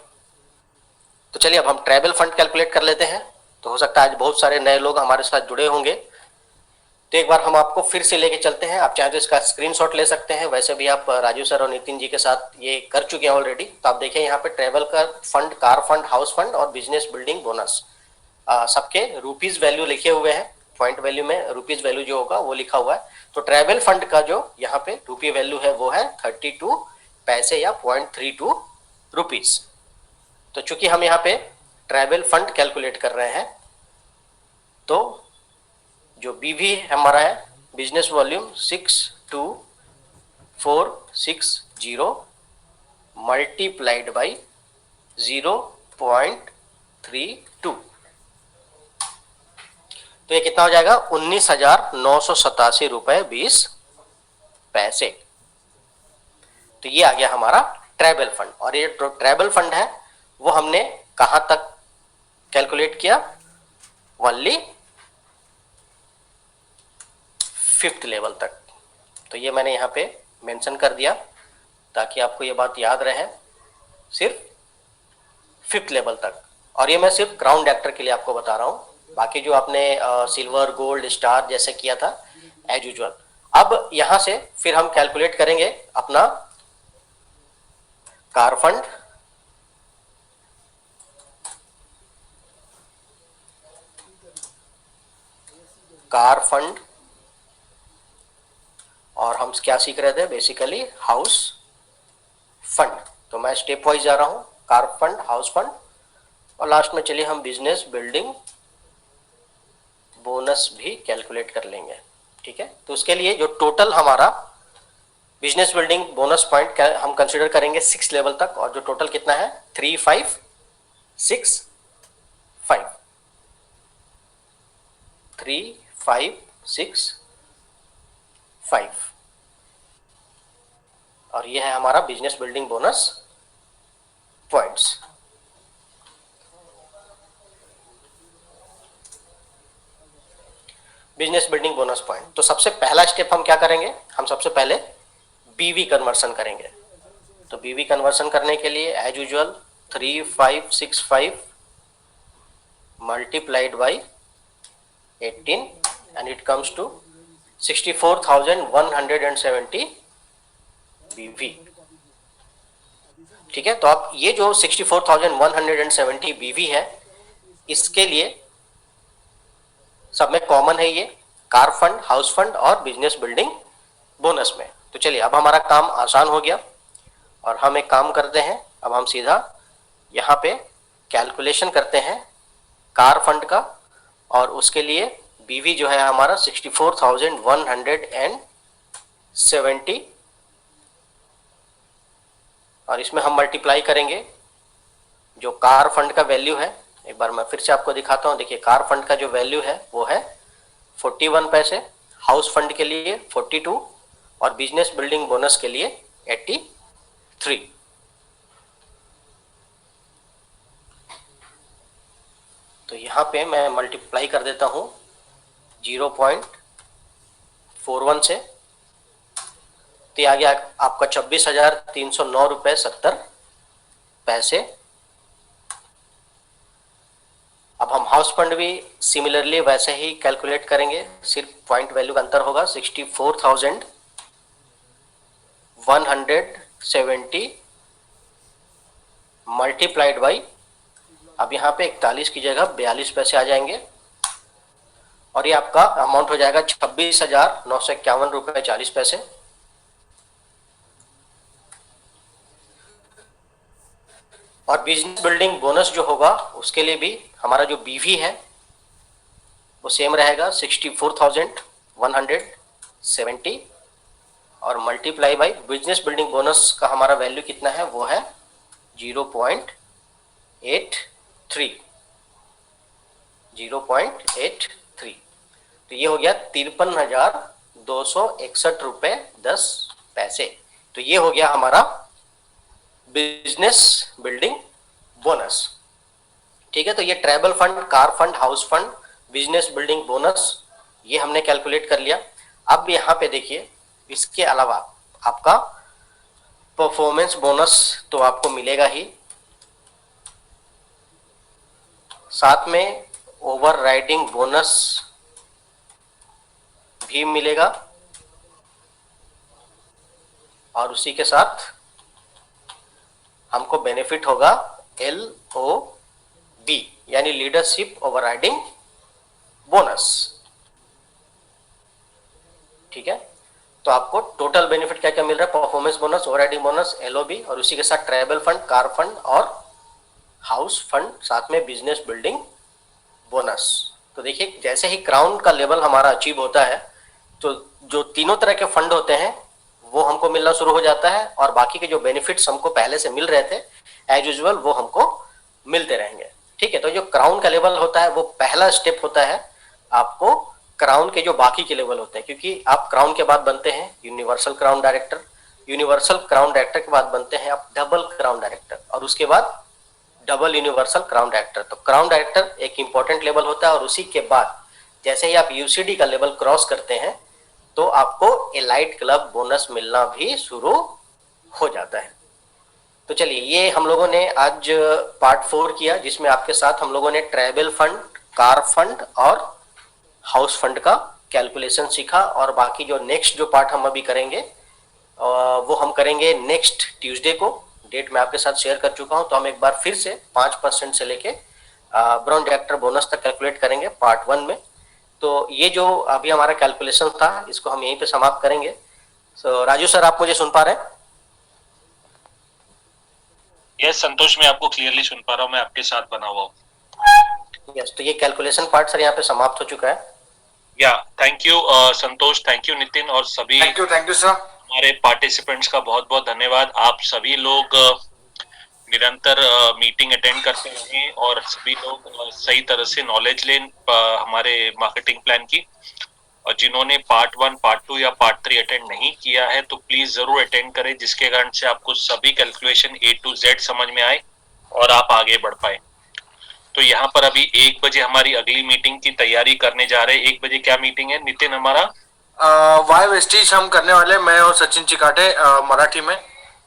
तो चलिए अब हम ट्रैवल फंड कैलकुलेट कर लेते हैं। तो हो सकता है आज बहुत सारे नए लोग हमारे साथ जुड़े होंगे, तो एक बार हम आपको फिर से लेके चलते हैं। आप चाहे तो इसका स्क्रीनशॉट ले सकते हैं, वैसे भी आप राजू सर और नितिन जी के साथ ये कर चुके हैं ऑलरेडी। तो आप देखें यहाँ पे ट्रैवल का fund, car fund, house fund और बिजनेस बिल्डिंग बोनस सबके रुपीज वैल्यू लिखे हुए हैं। पॉइंट वैल्यू में रुपीज वैल्यू जो होगा वो लिखा हुआ है। तो ट्रैवल फंड का जो यहाँ पे रुपये वैल्यू है वो है 32 पैसे या 0.32 रुपीज। तो चूंकि हम यहाँ पे ट्रैवल फंड कैलकुलेट कर रहे हैं तो जो बीवी हमारा है बिजनेस वॉल्यूम 62460 मल्टीप्लाइड बाई 0.32, तो ये कितना हो जाएगा 19,987 रुपए 20 पैसे। तो ये आ गया हमारा ट्रैवल फंड। और ये जो ट्रैवल फंड है वो हमने कहां तक कैलकुलेट किया, ओनली 5th लेवल तक। तो ये मैंने यहाँ पे मेंशन कर दिया ताकि आपको ये बात याद रहे, सिर्फ 5th लेवल तक। और ये मैं सिर्फ क्राउन डायरेक्टर के लिए आपको बता रहा हूँ, बाकी जो आपने सिल्वर, गोल्ड, स्टार जैसे किया था एज यूजुअल। अब यहां से फिर हम कैलकुलेट करेंगे अपना कार फंड, और हम हम क्या सीख रहे थे बेसिकली, हाउस फंड। तो मैं स्टेप वाइज जा रहा हूँ, कार फंड, हाउस फंड, और लास्ट में चलिए हम बिजनेस बिल्डिंग बोनस भी कैलकुलेट कर लेंगे। ठीक है, तो उसके लिए जो टोटल हमारा बिजनेस बिल्डिंग बोनस पॉइंट हम कंसीडर करेंगे 6 लेवल तक, और जो टोटल कितना है 3, 5, 6, 5, 3, 5, 6, 5, और ये है हमारा business building bonus points. Business building bonus point, तो सबसे पहला स्टेप हम क्या करेंगे, हम सबसे पहले बीवी कन्वर्सन करेंगे। तो बीवी कन्वर्सन करने के लिए as usual 3565 multiplied by 18 and it comes to 64,170 BV. ठीक है, तो आप ये जो 64,170 बीवी है, इसके लिए सब में कॉमन है ये कार फंड, हाउस फंड और बिजनेस बिल्डिंग बोनस में। तो चलिए अब हमारा काम आसान हो गया, और हम एक काम करते हैं, अब हम सीधा यहाँ पे कैलकुलेशन करते हैं कार फंड का, और उसके लिए बीवी जो है हमारा 64,170, और इसमें हम मल्टीप्लाई करेंगे जो कार फंड का वैल्यू है। एक बार मैं फिर से आपको दिखाता हूं, देखिए कार फंड का जो वैल्यू है वो है 41 पैसे, हाउस फंड के लिए 42 और बिजनेस बिल्डिंग बोनस के लिए 83। तो यहां पे मैं मल्टीप्लाई कर देता हूं 0.41 से, तो आ गया आपका 26,309 रुपये 70 पैसे। अब हम हाउस फंड भी सिमिलरली वैसे ही कैलकुलेट करेंगे, सिर्फ पॉइंट वैल्यू का अंतर होगा। 64,170 मल्टीप्लाइड बाई, अब यहाँ पे 41 की जगह 42 पैसे आ जाएंगे, और ये आपका अमाउंट हो जाएगा 26,951 रुपये 40 पैसे। और बिजनेस बिल्डिंग बोनस जो होगा उसके लिए भी हमारा जो बीवी है वो सेम रहेगा 64,170, और multiply by business building bonus का हमारा वैल्यू कितना है वो है 0.83। तो ये हो गया 53,261 रुपये 10 पैसे। तो ये हो गया हमारा बिजनेस बिल्डिंग बोनस। ठीक है, तो ये travel fund, car fund, house fund, business building bonus ये हमने कैलकुलेट कर लिया। अब यहाँ पे देखिए, इसके अलावा आपका परफॉर्मेंस बोनस तो आपको मिलेगा ही, साथ में ओवर राइडिंग बोनस भी मिलेगा, और उसी के साथ हमको बेनिफिट होगा LOB यानी लीडरशिप ओवरराइडिंग बोनस। ठीक है, तो आपको टोटल बेनिफिट क्या क्या मिल रहा है, performance bonus, overriding bonus, LOB, और उसी के साथ ट्रैवल फंड, कार फंड और हाउस फंड, साथ में बिजनेस बिल्डिंग बोनस। तो देखिए, जैसे ही क्राउन का लेवल हमारा अचीव होता है तो जो तीनों तरह के फंड होते हैं वो हमको मिलना शुरू हो जाता है, और बाकी के जो बेनिफिट्स हमको पहले से मिल रहे थे एज यूजुअल वो हमको मिलते रहेंगे। ठीक है, तो जो क्राउन का लेवल होता है वो पहला स्टेप होता है आपको क्राउन के जो बाकी के लेवल होते हैं, क्योंकि आप क्राउन के बाद बनते हैं universal crown director, universal crown director के बाद बनते हैं आप डबल क्राउन डायरेक्टर, और उसके बाद डबल यूनिवर्सल क्राउन डायरेक्टर। तो क्राउन डायरेक्टर एक इंपॉर्टेंट लेवल होता है, और उसी के बाद जैसे ही आप यूसीडी का लेवल क्रॉस करते हैं तो आपको एलाइट क्लब बोनस मिलना भी शुरू हो जाता है। तो चलिए, ये हम लोगों ने आज पार्ट 4 किया, जिसमें आपके साथ हम लोगों ने ट्रैवल फंड, कार फंड और हाउस फंड का कैलकुलेशन सीखा, और बाकी जो नेक्स्ट जो पार्ट हम अभी करेंगे वो हम करेंगे नेक्स्ट ट्यूसडे को। डेट मैं आपके साथ शेयर कर चुका हूं, तो हम एक बार फिर से 5% से लेके ब्राउन डायरेक्टर बोनस तक कैलकुलेट करेंगे पार्ट 1 में। तो ये जो अभी हमारा कैलकुलेशन था इसको हम यहीं पे समाप्त करेंगे। सो राजू सर, आप मुझे सुन पा रहे हैं? यस संतोष, मैं आपको क्लियरली सुन पा रहा हूँ, मैं आपके साथ बना हुआ हूँ। यस, तो ये कैलकुलेशन पार्ट सर यहाँ पे समाप्त हो चुका है। या thank you Santosh, thank you Nitin, और सभी थैंक यू सर। हमारे पार्टिसिपेंट्स का बहुत बहुत धन्यवाद। आप सभी लोग निरंतर मीटिंग अटेंड करते रहें और सभी लोग सही तरह से नॉलेज लें हमारे मार्केटिंग प्लान की। और जिन्होंने पार्ट 1, पार्ट 2 या पार्ट 3 अटेंड नहीं किया है तो प्लीज जरूर अटेंड करें, जिसके कारण से आपको सभी कैलकुलेशन A to Z समझ में आए और आप आगे बढ़ पाए। तो यहाँ पर अभी 1 बजे हमारी अगली मीटिंग की तैयारी करने जा रहे हैं। 1 बजे क्या मीटिंग है नितिन हमारा? वाई वेस्टेज हम करने वाले, मैं और सचिन चिकाटे मराठी में।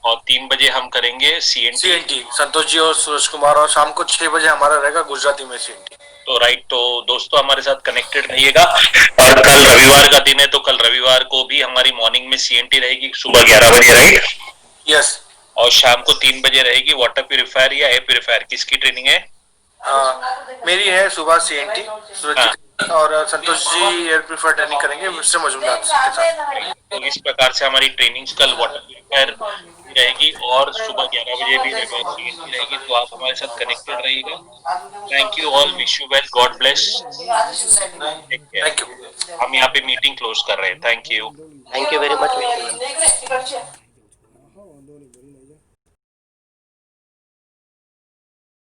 और 3 बजे हम करेंगे CNT, संतोष जी और सूरज कुमार, और शाम को 6 बजे हमारा रहेगा गुजराती में CNT। तो राइट, तो दोस्तों हमारे साथ कनेक्टेड रहिएगा। और कल रविवार का दिन है, तो कल रविवार को भी हमारी मॉर्निंग में CNT रहेगी सुबह 11 बजे, राइट? यस। और शाम को 3 बजे रहेगी वाटर प्यूरिफायर या एयर प्यूरिफायर, किसकी ट्रेनिंग है? मेरी है सुबह CNT, सूरज जी और Santosh ji air prefer training करेंगे मिस्टर मजूमदार के साथ। तो इस प्रकार से हमारी ट्रेनिंग्स कल वाटर प्यूरिफायर रहेगी और सुबह 11 बजे भी CNT रहेगी। तो आप हमारे साथ कनेक्टेड रहिएगा। Thank you all, wish you well, God bless, thank you. हम यहाँ पे मीटिंग क्लोज कर रहे हैं। Thank you thank you very much.